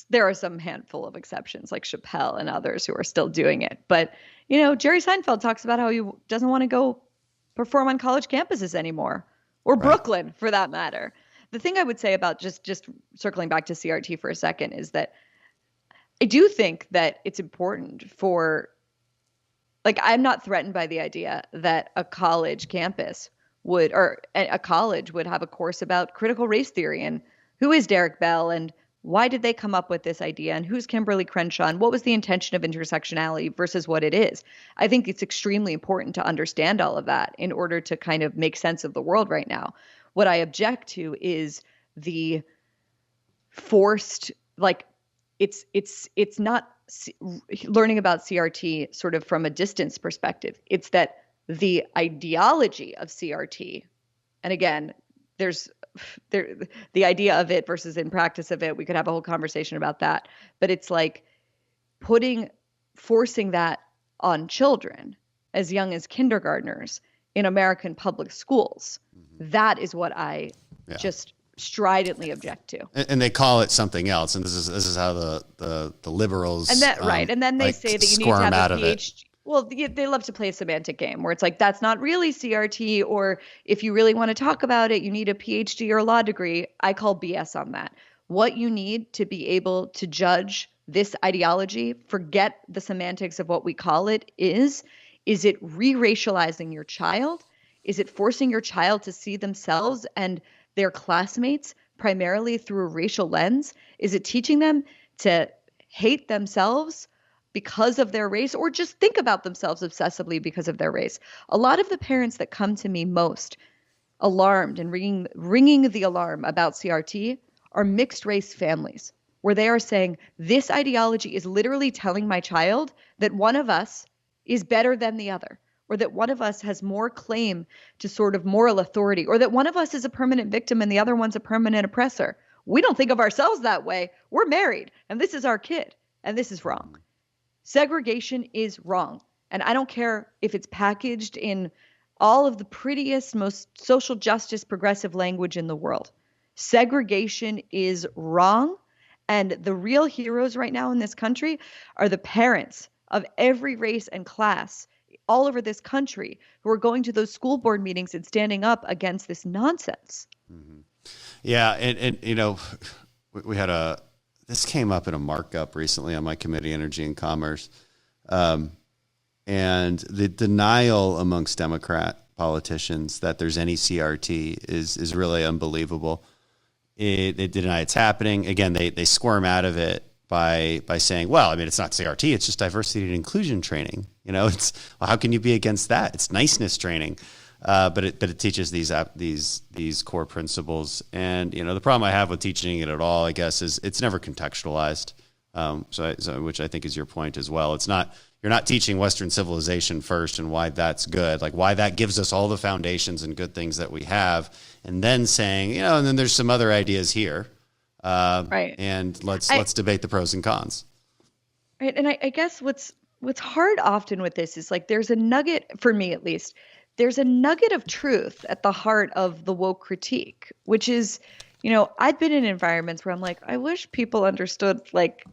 there are some handful of exceptions like Chappelle and others who are still doing it. But, you know, Jerry Seinfeld talks about how he doesn't want to go perform on college campuses anymore, or Brooklyn for that matter. The thing I would say about just circling back to CRT for a second is that I do think that it's important for, like, I'm not threatened by the idea that a college campus would, or a college would have a course about critical race theory and who is Derek Bell and why did they come up with this idea, and who's Kimberly Crenshaw, and what was the intention of intersectionality versus what it is? I think it's extremely important to understand all of that in order to kind of make sense of the world right now. What I object to is the forced, like, it's not learning about CRT sort of from a distance perspective. It's that the ideology of CRT, and again, there's the idea of it versus in practice of it, we could have a whole conversation about that. But it's like forcing that on children as young as kindergartners in American public schools. That is what I just stridently object to. And they call it something else. And this is how the liberals and that right. And then they say that you need to have a PhD. Well, they love to play a semantic game where it's like, that's not really CRT, or if you really want to talk about it, you need a PhD or a law degree. I call BS on that. What you need to be able to judge this ideology, forget the semantics of what we call it, is it re-racializing your child? Is it forcing your child to see themselves and their classmates primarily through a racial lens? Is it teaching them to hate themselves because of their race, or just think about themselves obsessively because of their race? A lot of the parents that come to me most alarmed and ringing the alarm about CRT are mixed race families, where they are saying, this ideology is literally telling my child that one of us is better than the other, or that one of us has more claim to sort of moral authority, or that one of us is a permanent victim and the other one's a permanent oppressor. We don't think of ourselves that way. We're married, and this is our kid, and this is wrong. Segregation is wrong. And I don't care if it's packaged in all of the prettiest, most social justice progressive language in the world. Segregation is wrong. And the real heroes right now in this country are the parents of every race and class all over this country who are going to those school board meetings and standing up against this nonsense. Mm-hmm. Yeah. And you know, we had this came up in a markup recently on my committee, Energy and Commerce. And the denial amongst Democrat politicians that there's any CRT is really unbelievable. They deny it's happening. Again, they squirm out of it by saying, well, I mean, it's not CRT, it's just diversity and inclusion training. You know, well, how can you be against that? It's niceness training. But it teaches these core principles. And, you know, the problem I have with teaching it at all, I guess, is it's never contextualized. So which I think is your point as well. You're not teaching Western civilization first and why that's good, like why that gives us all the foundations and good things that we have. And then saying, you know, and then there's some other ideas here. Right. And let's debate the pros and cons. Right. And I guess what's hard often with this is like, there's a nugget, for me at least, there's a nugget of truth at the heart of the woke critique, which is, you know, I've been in environments where I'm like, I wish people understood like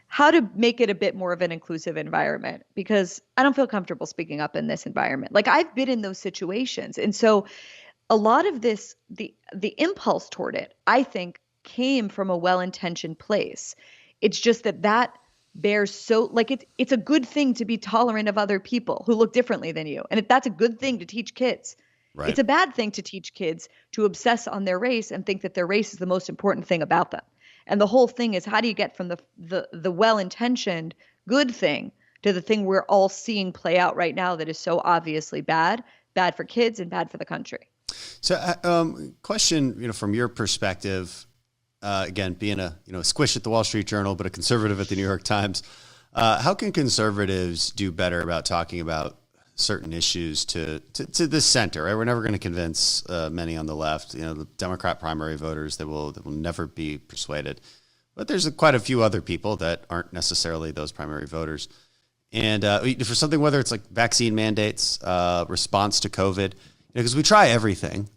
how to make it a bit more of an inclusive environment, because I don't feel comfortable speaking up in this environment. Like I've been in those situations. And so a lot of this, the impulse toward it, I think, came from a well-intentioned place. It's just that bears so, like, it's a good thing to be tolerant of other people who look differently than you. And that's a good thing to teach kids. Right. It's a bad thing to teach kids to obsess on their race and think that their race is the most important thing about them. And the whole thing is, how do you get from the well-intentioned good thing to the thing we're all seeing play out right now that is so obviously bad for kids and bad for the country? So question, you know, from your perspective, again, being a squish at the Wall Street Journal, but a conservative at the New York Times, how can conservatives do better about talking about certain issues to the center? Right? We're never going to convince many on the left. You know, the Democrat primary voters that will never be persuaded. But there's quite a few other people that aren't necessarily those primary voters. And for something, whether it's like vaccine mandates, response to COVID, because we try everything.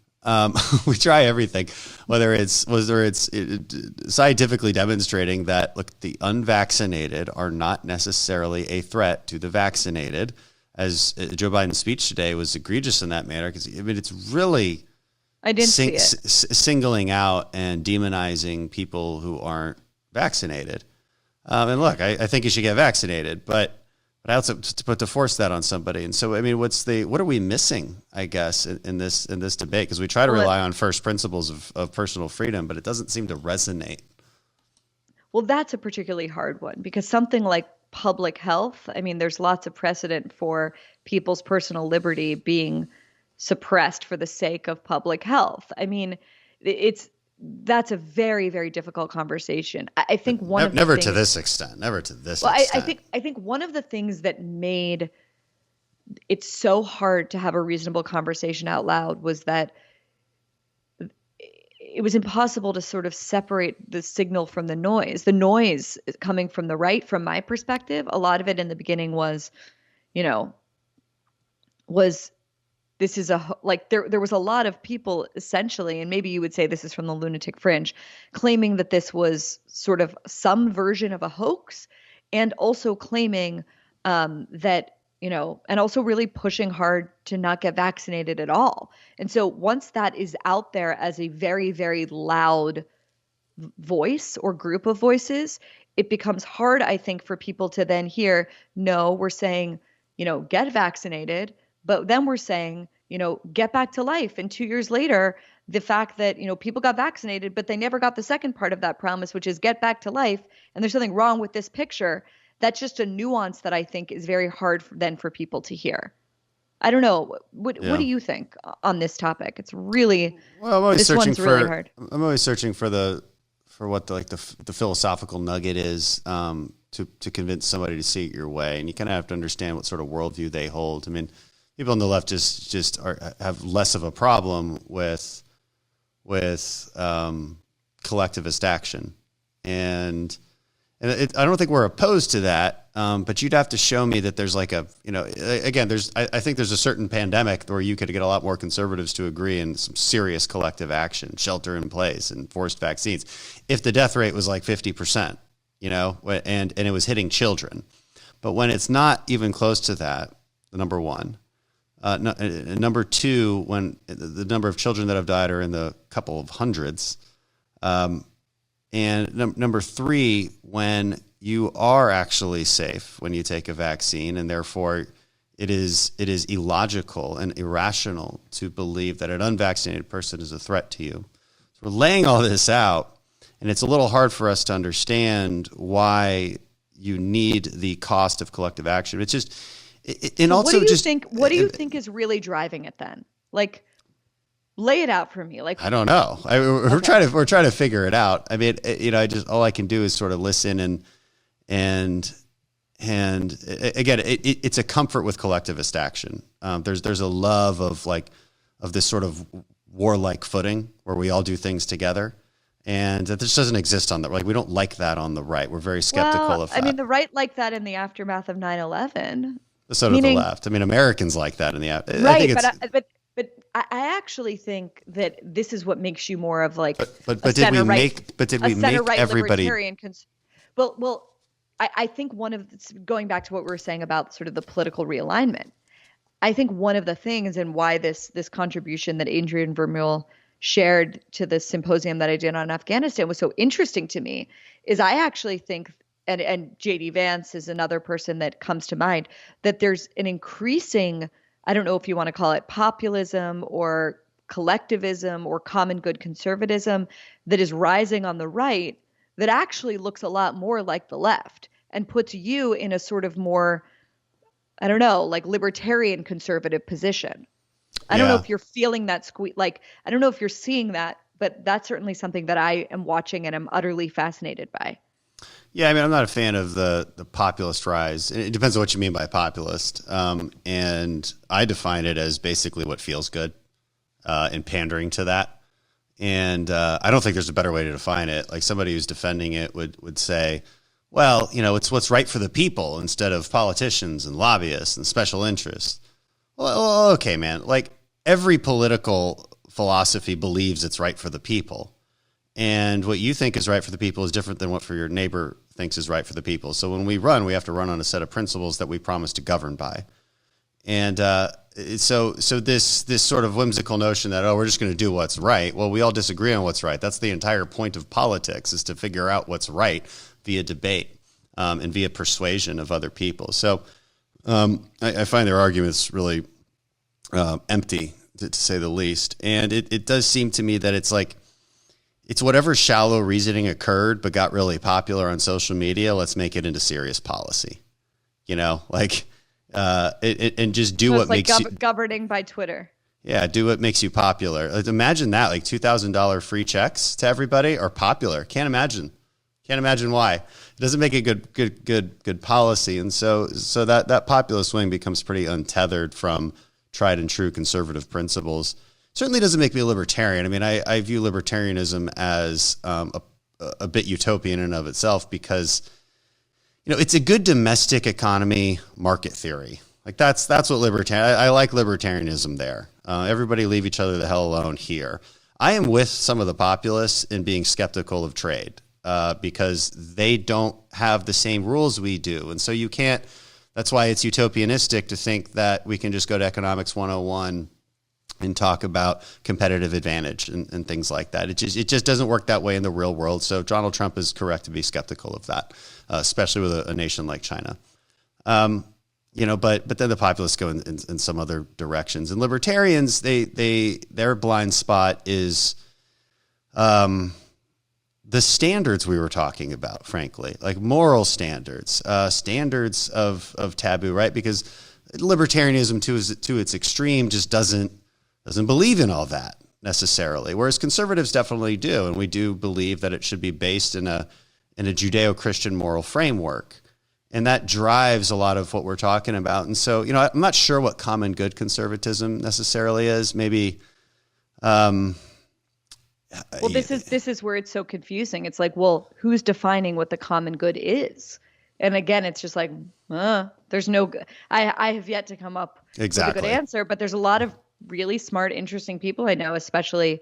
We try everything, whether it's scientifically demonstrating that, look, the unvaccinated are not necessarily a threat to the vaccinated, as Joe Biden's speech today was egregious in that manner. Because I mean, it's really singling out and demonizing people who aren't vaccinated. And look, I think you should get vaccinated, but I also to force that on somebody. And so, I mean, what are we missing, I guess, in this debate? Because we try to rely on first principles of personal freedom, but it doesn't seem to resonate. Well, that's a particularly hard one because something like public health, I mean, there's lots of precedent for people's personal liberty being suppressed for the sake of public health. I mean, that's a very, very difficult conversation. I think never to this extent. Never to this extent. I think one of the things that made it so hard to have a reasonable conversation out loud was that it was impossible to sort of separate the signal from the noise. The noise coming from the right, from my perspective, a lot of it in the beginning was, this is there was a lot of people essentially, and maybe you would say this is from the lunatic fringe, claiming that this was sort of some version of a hoax, and also claiming that, and also really pushing hard to not get vaccinated at all. And so once that is out there as a very, very loud voice or group of voices, it becomes hard, I think, for people to then hear, no, we're saying, get vaccinated, but then we're saying, get back to life. And 2 years later, the fact that, people got vaccinated, but they never got the second part of that promise, which is get back to life. And there's something wrong with this picture. That's just a nuance that I think is very hard for people to hear. I don't know. What do you think on this topic? It's really, really hard. I'm always searching for what the philosophical nugget is to convince somebody to see it your way. And you kind of have to understand what sort of worldview they hold. I mean, people on the left just have less of a problem with collectivist action. And I don't think we're opposed to that, but you'd have to show me that there's I think there's a certain pandemic where you could get a lot more conservatives to agree in some serious collective action, shelter in place and forced vaccines. If the death rate was like 50%, and it was hitting children. But when it's not even close to that, number one. Number two, when the number of children that have died are in the couple of hundreds. And number three, when you are actually safe when you take a vaccine, and therefore it is illogical and irrational to believe that an unvaccinated person is a threat to you. So we're laying all this out, and it's a little hard for us to understand why you need the cost of collective action. It's just, what do you think is really driving it then? Lay it out for me. I don't know. We're trying to figure it out. I mean, all I can do is sort of listen and again, it's a comfort with collectivist action. There's a love of this sort of warlike footing where we all do things together, and that this doesn't exist on the we don't like that on the right. We're very skeptical of that. I mean, the right like that in the aftermath of 9/11. So did the left. I mean, Americans like that in the aftermath. Right, but I actually think that this is what makes you more of did we make everybody? Well, I think going back to what we were saying about sort of the political realignment, I think one of the things and why this contribution that Adrian Vermeule shared to the symposium that I did on Afghanistan was so interesting to me is I actually think, and J.D. Vance is another person that comes to mind, that there's an increasing, I don't know if you want to call it populism or collectivism or common good conservatism that is rising on the right that actually looks a lot more like the left and puts you in a sort of more, I don't know, libertarian conservative position. I don't know if you're feeling that I don't know if you're seeing that, but that's certainly something that I am watching and I'm utterly fascinated by. Yeah, I mean, I'm not a fan of the populist rise. It depends on what you mean by populist. And I define it as basically what feels good and pandering to that. And I don't think there's a better way to define it. Like somebody who's defending it would say, well, it's what's right for the people instead of politicians and lobbyists and special interests. Well, okay, man. Every political philosophy believes it's right for the people. And what you think is right for the people is different than what for your neighbor thinks is right for the people. So when we have to run on a set of principles that we promise to govern by. And so this sort of whimsical notion that, we're just going to do what's right. Well, we all disagree on what's right. That's the entire point of politics, is to figure out what's right via debate and via persuasion of other people. So I find their arguments really empty, to say the least. And it does seem to me that it's it's whatever shallow reasoning occurred but got really popular on social media. Let's make it into serious policy. Like and just do what makes you governing by Twitter. Yeah, do what makes you popular. Like, imagine that, like $2,000 free checks to everybody are popular. Can't imagine why. It doesn't make a good policy, and so that populist wing becomes pretty untethered from tried and true conservative principles. Certainly doesn't make me a libertarian. I mean, I view libertarianism as a bit utopian in and of itself because, it's a good domestic economy market theory. Like that's what libertarian. I like libertarianism there. Everybody leave each other the hell alone here. I am with some of the populists in being skeptical of trade because they don't have the same rules we do, and so you can't. That's why it's utopianistic to think that we can just go to Economics 101 and talk about competitive advantage and things like that. It just doesn't work that way in the real world. So Donald Trump is correct to be skeptical of that, especially with a nation like China. But then the populists go in some other directions. And libertarians, their blind spot is the standards we were talking about, frankly, like moral standards, standards of taboo, right? Because libertarianism to its extreme just doesn't believe in all that necessarily, whereas conservatives definitely do, and we do believe that it should be based in a Judeo-Christian moral framework, and that drives a lot of what we're talking about. And so, I'm not sure what common good conservatism necessarily is. Maybe. Well, this is where it's so confusing. It's like, well, who's defining what the common good is? And again, it's just like, there's no. I have yet to come up with a good answer, but there's a lot of really smart, interesting people I know, especially,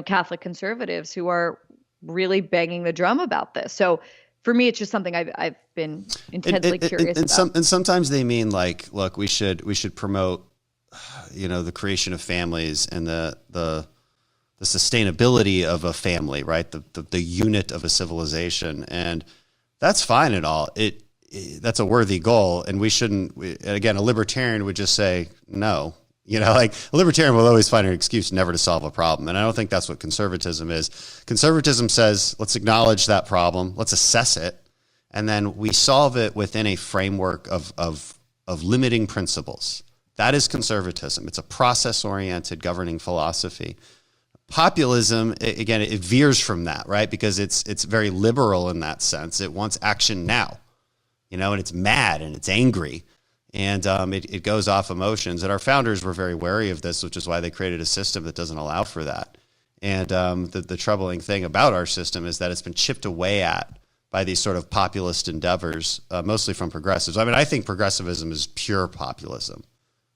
Catholic conservatives who are really banging the drum about this. So for me, it's just something I've been intensely curious about. And sometimes they mean like, look, we should promote, the creation of families and the sustainability of a family, right? The unit of a civilization. And that's fine and all. That's a worthy goal. And again, a libertarian would just say, no. Like a libertarian will always find an excuse never to solve a problem. And I don't think that's what conservatism is. Conservatism says, let's acknowledge that problem, let's assess it, and then we solve it within a framework of limiting principles. That is conservatism. It's a process-oriented governing philosophy. Populism, again, it veers from that, right? Because it's very liberal in that sense. It wants action now, and it's mad and it's angry. And it goes off emotions. And our founders were very wary of this, which is why they created a system that doesn't allow for that. And the troubling thing about our system is that it's been chipped away at by these sort of populist endeavors, mostly from progressives. I mean, I think progressivism is pure populism.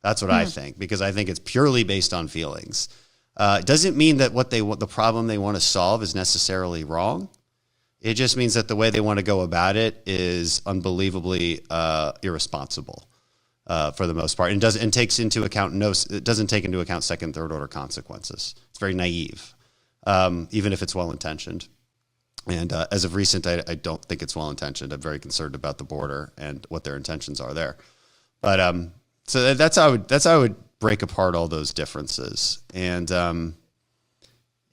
That's what I think, because I think it's purely based on feelings. It doesn't mean that the problem they want to solve is necessarily wrong. It just means that the way they want to go about it is unbelievably irresponsible. For the most part, and doesn't take into account second, third order consequences. It's very naive, even if it's well intentioned. And as of recent, I don't think it's well intentioned. I'm very concerned about the border and what their intentions are there. But so that's how I would break apart all those differences. And I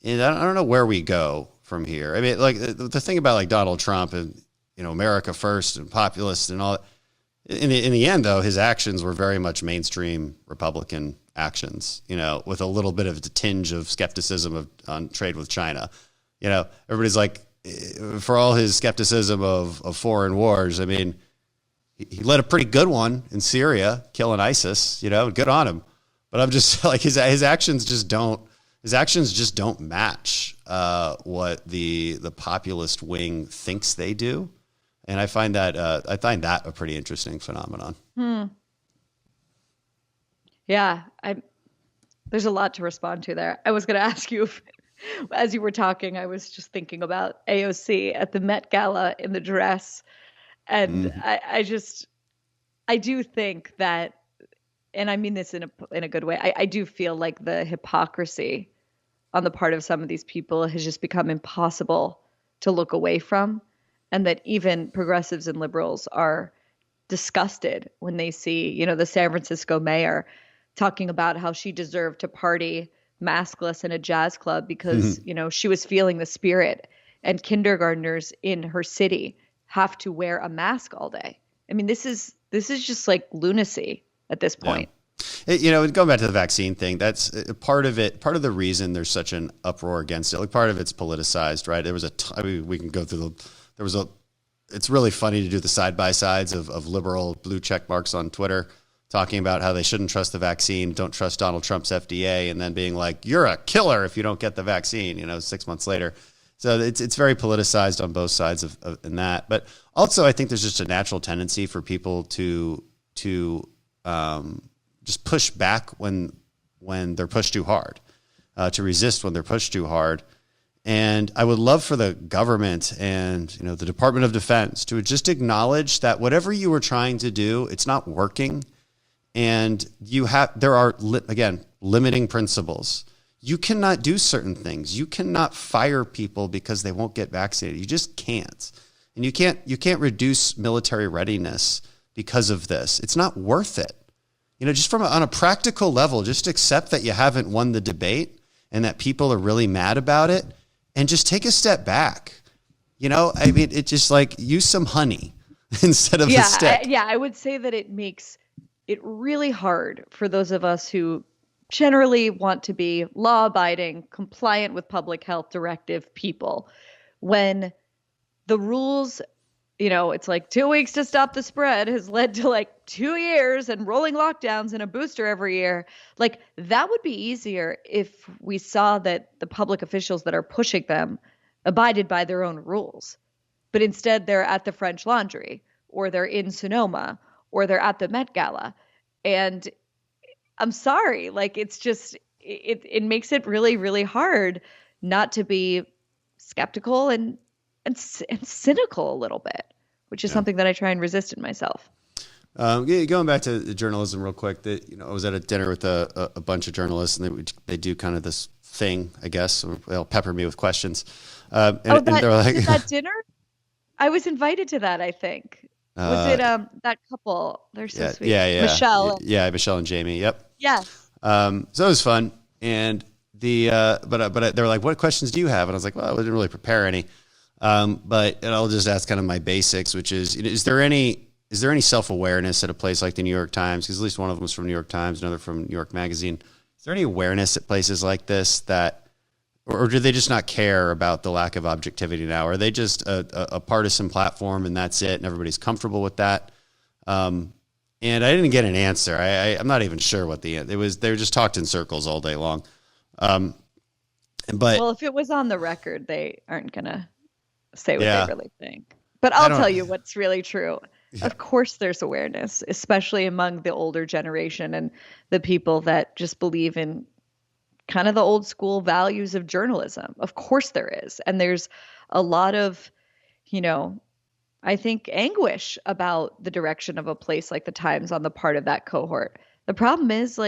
don't know where we go from here. I mean, like the thing about like Donald Trump and America first and populist and all that. In the end, though, his actions were very much mainstream Republican actions, with a little bit of a tinge of skepticism on trade with China. Everybody's like, for all his skepticism of foreign wars, I mean, he led a pretty good one in Syria, killing ISIS, good on him. But I'm just like, his actions just don't match what the populist wing thinks they do. And I find that a pretty interesting phenomenon. Yeah, there's a lot to respond to there. I was going to ask you, as you were talking, I was just thinking about AOC at the Met Gala in the dress. And I do think that, and I mean this in a good way, I do feel like the hypocrisy on the part of some of these people has just become impossible to look away from. And that even progressives and liberals are disgusted when they see, the San Francisco mayor talking about how she deserved to party maskless in a jazz club because, she was feeling the spirit, and kindergartners in her city have to wear a mask all day. I mean, this is just like lunacy at this point. Going back to the vaccine thing, that's part of it. Part of the reason there's such an uproar against it, like part of it's politicized, right? There was we can go through it's really funny to do the side-by-sides of liberal blue check marks on Twitter talking about how they shouldn't trust the vaccine, don't trust Donald Trump's FDA, and then being like, you're a killer if you don't get the vaccine, 6 months later. So it's very politicized on both sides in that. But also I think there's just a natural tendency for people to just push back when they're pushed too hard, to resist when they're pushed too hard. And I would love for the government and, the Department of Defense to just acknowledge that whatever you were trying to do, it's not working. And there are, again, limiting principles. You cannot do certain things. You cannot fire people because they won't get vaccinated. You just can't. And you can't reduce military readiness because of this. It's not worth it. Just on a practical level, just accept that you haven't won the debate and that people are really mad about it, and just take a step back. It's just like use some honey instead of a stick. I would say that it makes it really hard for those of us who generally want to be law-abiding, compliant with public health directive people, when the rules, it's like 2 weeks to stop the spread has led to like 2 years and rolling lockdowns and a booster every year. Like, that would be easier if we saw that the public officials that are pushing them abided by their own rules. But instead they're at the French Laundry, or they're in Sonoma, or they're at the Met Gala. And I'm sorry, like, it's just, it makes it really, really hard not to be skeptical and cynical a little bit, which is something that I try and resist in myself. Going back to the journalism real quick, I was at a dinner with a bunch of journalists, and they do kind of this thing, I guess. They'll pepper me with questions. And they're like, that dinner? I was invited to that, I think. Was it that couple? They're so sweet. Yeah. Michelle. Michelle and Jamie. Yep. Yes. So it was fun. And but they were like, what questions do you have? And I was like, well, I didn't really prepare any. But I'll just ask kind of my basics, which is there any self-awareness at a place like the New York Times? Because at least one of them was from New York Times, another from New York Magazine. Is there any awareness at places like this or do they just not care about the lack of objectivity now? Are they just a partisan platform and that's it, and everybody's comfortable with that? And I didn't get an answer. I'm not even sure what it was. They were just talked in circles all day long. But if it was on the record, they aren't gonna say what they really think. But I'll tell you what's really true. Yeah. Of course there's awareness, especially among the older generation and the people that just believe in kind of the old school values of journalism. Of course there is. And there's a lot of, I think, anguish about the direction of a place like the Times on the part of that cohort. The problem is,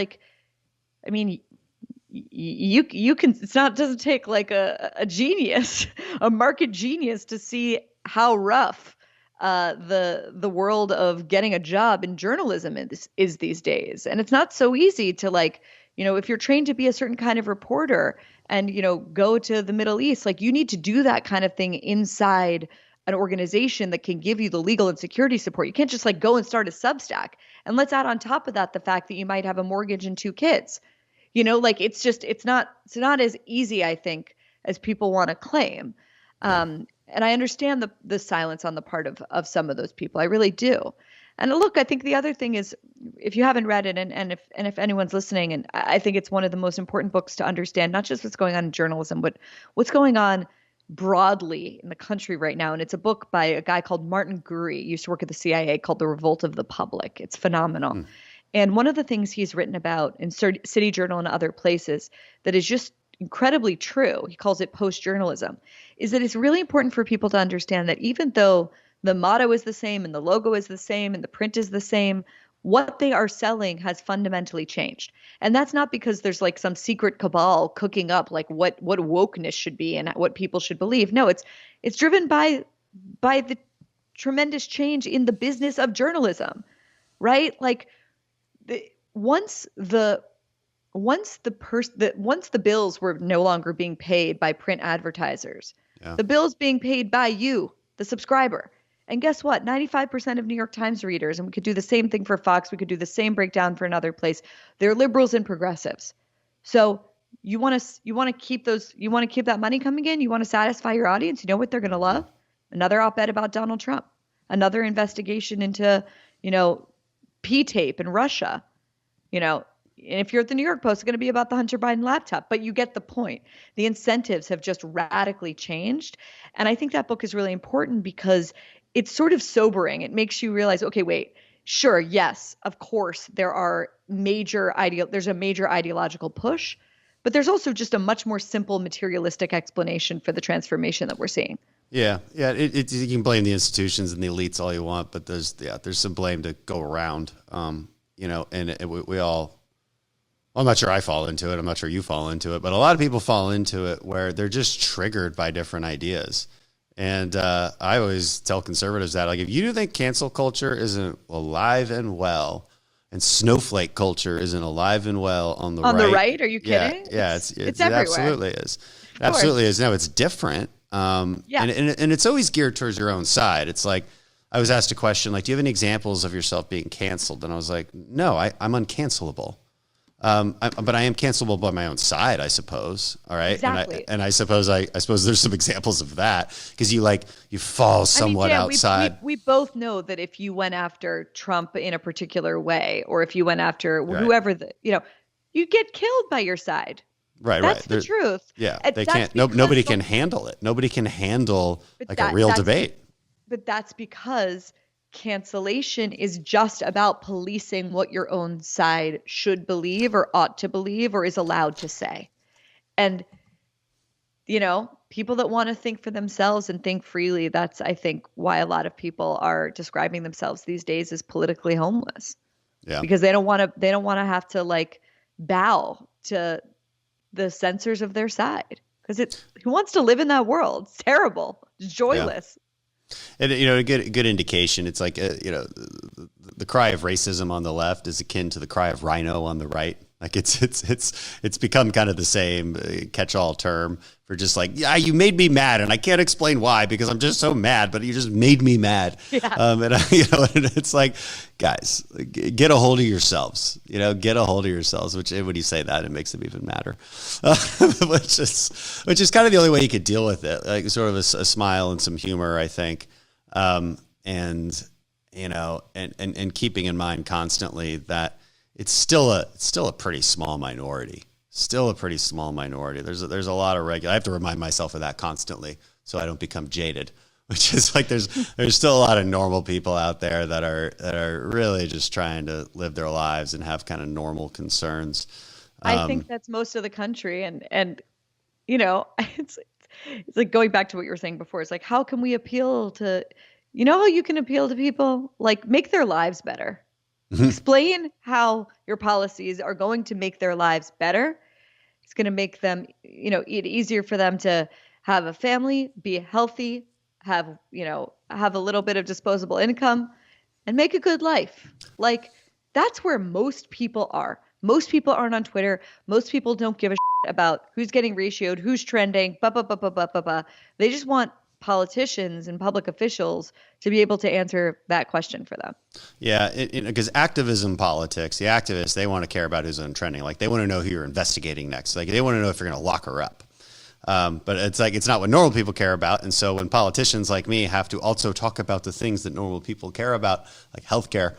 you can, doesn't take like a genius, a market genius to see how rough the world of getting a job in journalism is these days. And it's not so easy to if you're trained to be a certain kind of reporter and, go to the Middle East, you need to do that kind of thing inside an organization that can give you the legal and security support. You can't just go and start a Substack. And let's add on top of that the fact that you might have a mortgage and 2 kids. It's not as easy, I think, as people want to claim. And I understand the silence on the part of some of those people. I really do. And look, I think the other thing is, if you haven't read it, and if anyone's listening, and I think it's one of the most important books to understand, not just what's going on in journalism, but what's going on broadly in the country right now. And it's a book by a guy called Martin Gurri, used to work at the CIA, called The Revolt of the Public. It's phenomenal. And one of the things he's written about in City Journal and other places that is just incredibly true, he calls it post-journalism, is that it's really important for people to understand that even though the motto is the same and the logo is the same and the print is the same, what they are selling has fundamentally changed. And that's not because there's some secret cabal cooking up what wokeness should be and what people should believe. No, it's driven by the tremendous change in the business of journalism, right? Once the once the bills were no longer being paid by print advertisers, the bills being paid by you, the subscriber. And guess what? 95% of New York Times readers, and we could do the same thing for Fox, we could do the same breakdown for another place. They're liberals and progressives. So you want to keep that money coming in? You want to satisfy your audience? You know what they're going to love? Another op-ed about Donald Trump, another investigation into, P-tape in Russia, and if you're at the New York Post, it's going to be about the Hunter Biden laptop, but you get the point. The incentives have just radically changed. And I think that book is really important because it's sort of sobering. It makes you realize, okay, wait, sure, yes, of course, there's a major ideological push, but there's also just a much more simple materialistic explanation for the transformation that we're seeing. Yeah. You can blame the institutions and the elites all you want, but there's some blame to go around. And we all. I'm not sure I fall into it. I'm not sure you fall into it, but a lot of people fall into it where they're just triggered by different ideas. And I always tell conservatives that, like, if you think cancel culture isn't alive and well, and snowflake culture isn't alive and well on the right. Are you kidding? Yeah, it's everywhere. It absolutely is. Absolutely is. No, it's different. And it's always geared towards your own side. It's like, I was asked a question, like, do you have any examples of yourself being canceled? And I was like, no, I'm uncancelable. But I am cancelable by my own side, I suppose. All right. Exactly. And I suppose there's some examples of that because you fall somewhat outside. We both know that if you went after Trump in a particular way, or if you went after whoever you get killed by your side. Right. That's the truth. Yeah. They can't. Nobody can handle it. Nobody can handle a real debate. But that's because cancellation is just about policing what your own side should believe or ought to believe or is allowed to say. And, people that want to think for themselves and think freely, that's, I think, why a lot of people are describing themselves these days as politically homeless. Yeah. Because they don't want to have to bow to the censors of their side. Because who wants to live in that world? It's terrible. It's joyless. Yeah. And a good indication. It's like the cry of racism on the left is akin to the cry of rhino on the right. Like it's become kind of the same catch-all term for just like, yeah, you made me mad, and I can't explain why because I'm just so mad, but you just made me mad. Yeah. And it's like, guys, get a hold of yourselves. Get a hold of yourselves. Which when you say that, it makes them even madder. Which is kind of the only way you could deal with it, like sort of a smile and some humor, I think. And keeping in mind constantly that it's still a pretty small minority. Still a pretty small minority. There's a lot of I have to remind myself of that constantly so I don't become jaded. Which is like there's still a lot of normal people out there that are really just trying to live their lives and have kind of normal concerns. I think that's most of the country, and it's like going back to what you were saying before. It's like, how can we appeal to, how you can appeal to people, like make their lives better. Explain how your policies are going to make their lives better. It's going to make them, it easier for them to have a family, be healthy, have a little bit of disposable income, and make a good life. Like, that's where most people are. Most people aren't on Twitter. Most people don't give a shit about who's getting ratioed, who's trending, They just want politicians and public officials to be able to answer that question for them. Yeah, because activism politics, the activists, they want to care about who's on trending. Like, they want to know who you're investigating next. Like, they want to know if you're going to lock her up. But it's not what normal people care about. And so when politicians like me have to also talk about the things that normal people care about, like healthcare,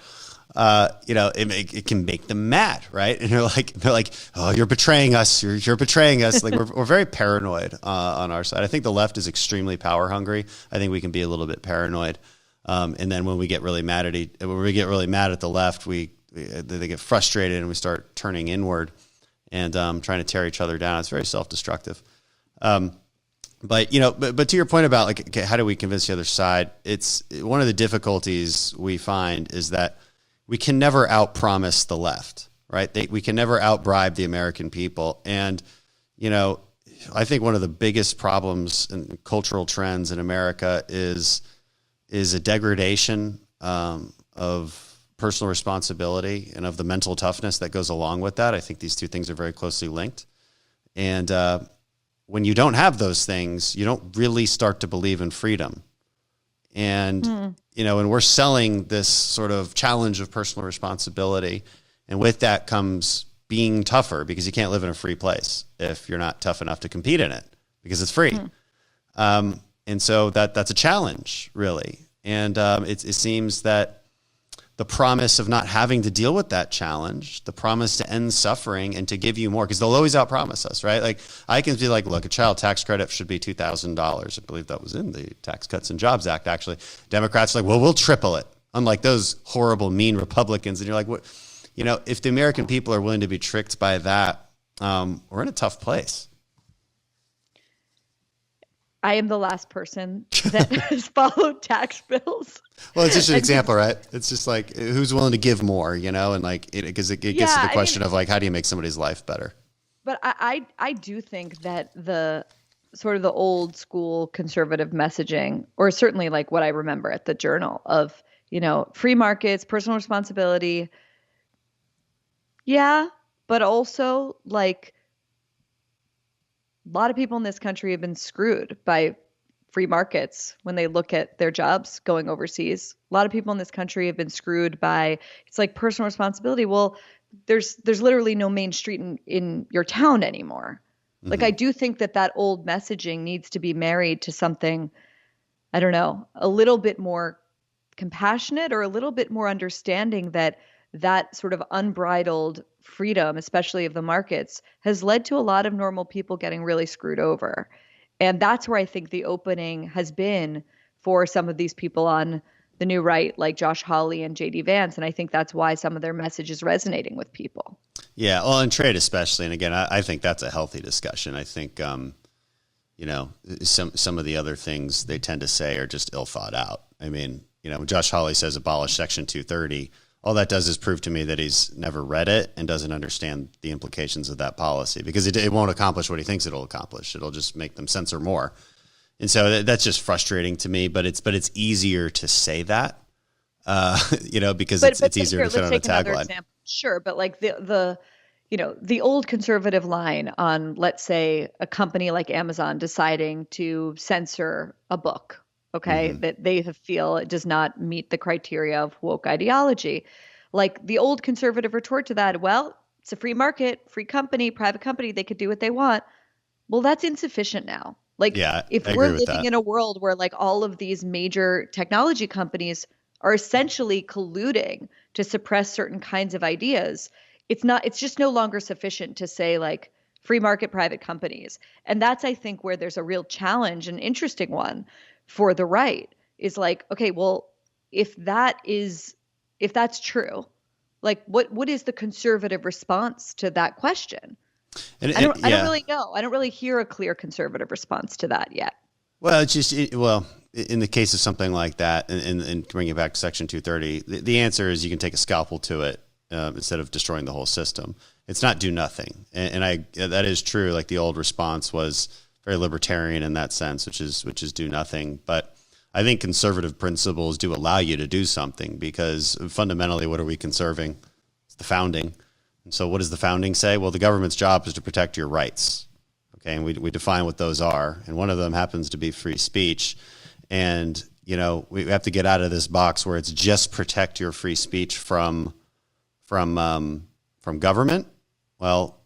it can make them mad, right? And they're like, oh, you're betraying us. You're betraying us. Like we're very paranoid on our side. I think the left is extremely power hungry. I think we can be a little bit paranoid. And then when we get really mad at the left, they get frustrated and we start turning inward and trying to tear each other down. It's very self-destructive. But to your point about like, okay, how do we convince the other side? It's one of the difficulties we find is that we can never outpromise the left, right? We can never outbribe the American people. And, I think one of the biggest problems and cultural trends in America is a degradation of personal responsibility and of the mental toughness that goes along with that. I think these two things are very closely linked. And when you don't have those things, you don't really start to believe in freedom. And, and we're selling this sort of challenge of personal responsibility. And with that comes being tougher, because you can't live in a free place if you're not tough enough to compete in it, because it's free. And so that's a challenge, really. And it seems that the promise of not having to deal with that challenge, the promise to end suffering and to give you more, because they'll always outpromise us, right? Like I can be like, look, a child tax credit should be $2,000. I believe that was in the Tax Cuts and Jobs Act, actually. Democrats are like, well, we'll triple it. Unlike those horrible, mean Republicans. And you're like, what? If the American people are willing to be tricked by that, we're in a tough place. I am the last person that has followed tax bills. Well, it's just an example, right? It's just like, who's willing to give more, and like, because it gets to the question of like, how do you make somebody's life better? But I do think that the sort of the old school conservative messaging, or certainly like what I remember at the Journal of, free markets, personal responsibility. Yeah. But also like, a lot of people in this country have been screwed by free markets when they look at their jobs going overseas. A lot of people in this country have been screwed by, it's like personal responsibility. Well, there's literally no main street in your town anymore. Like, I do think that old messaging needs to be married to something, I don't know, a little bit more compassionate or a little bit more understanding that sort of unbridled freedom, especially of the markets, has led to a lot of normal people getting really screwed over. And that's where I think the opening has been for some of these people on the new right, like Josh Hawley and JD Vance. And I think that's why some of their message is resonating with people. Yeah, well, and trade especially. And again, I think that's a healthy discussion. I think, some of the other things they tend to say are just ill thought out. I mean, when Josh Hawley says abolish Section 230, all that does is prove to me that he's never read it and doesn't understand the implications of that policy, because it won't accomplish what he thinks it'll accomplish. It'll just make them censor more. And so that's just frustrating to me, but it's easier to say that, because it's easier to fit on a tagline. Sure. But like the old conservative line on, let's say, a company like Amazon deciding to censor a book, okay, that they feel it does not meet the criteria of woke ideology. Like the old conservative retort to that, well, it's a free market, free company, private company, they could do what they want. Well, that's insufficient now. Like, if we're living in a world where like all of these major technology companies are essentially colluding to suppress certain kinds of ideas, it's just no longer sufficient to say like free market, private companies. And that's, I think, where there's a real challenge, an interesting one for the right, is like, okay, well, if that's true, like what is the conservative response to that question? And I don't really know. I don't really hear a clear conservative response to that yet. Well, it's just, in the case of something like that, and bringing it back to Section 230, the answer is you can take a scalpel to it instead of destroying the whole system. It's not do nothing. And that is true. Like the old response was very libertarian in that sense, which is do nothing. But I think conservative principles do allow you to do something, because fundamentally, what are we conserving? It's the founding. And so what does the founding say? Well, the government's job is to protect your rights. Okay. And we define what those are. And one of them happens to be free speech. And, we have to get out of this box where it's just protect your free speech from government. Well,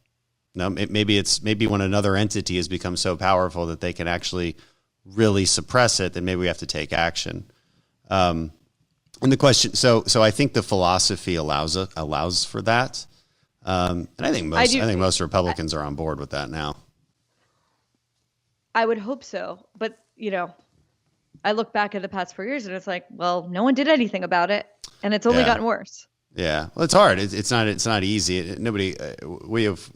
no, maybe when another entity has become so powerful that they can actually really suppress it, then maybe we have to take action. And the question, so I think the philosophy allows for that. And I think most Republicans are on board with that now. I would hope so. But, I look back at the past 4 years and it's like, well, no one did anything about it, and it's only gotten worse. Yeah. Well, it's hard. It's not easy. We have,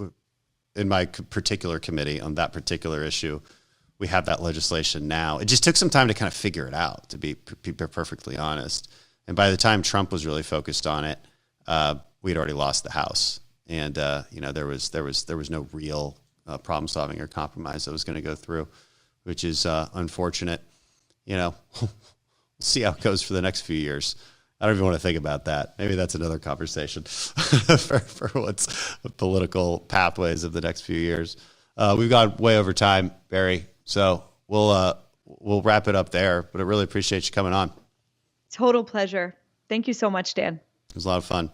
in my particular committee on that particular issue, we have that legislation now. It just took some time to kind of figure it out, to be perfectly honest. And by the time Trump was really focused on it, we'd already lost the House. And, there was no real problem solving or compromise that was going to go through, which is unfortunate. We'll see how it goes for the next few years. I don't even want to think about that. Maybe that's another conversation for what's the political pathways of the next few years. We've gone way over time, Bari. So we'll wrap it up there, but I really appreciate you coming on. Total pleasure. Thank you so much, Dan. It was a lot of fun.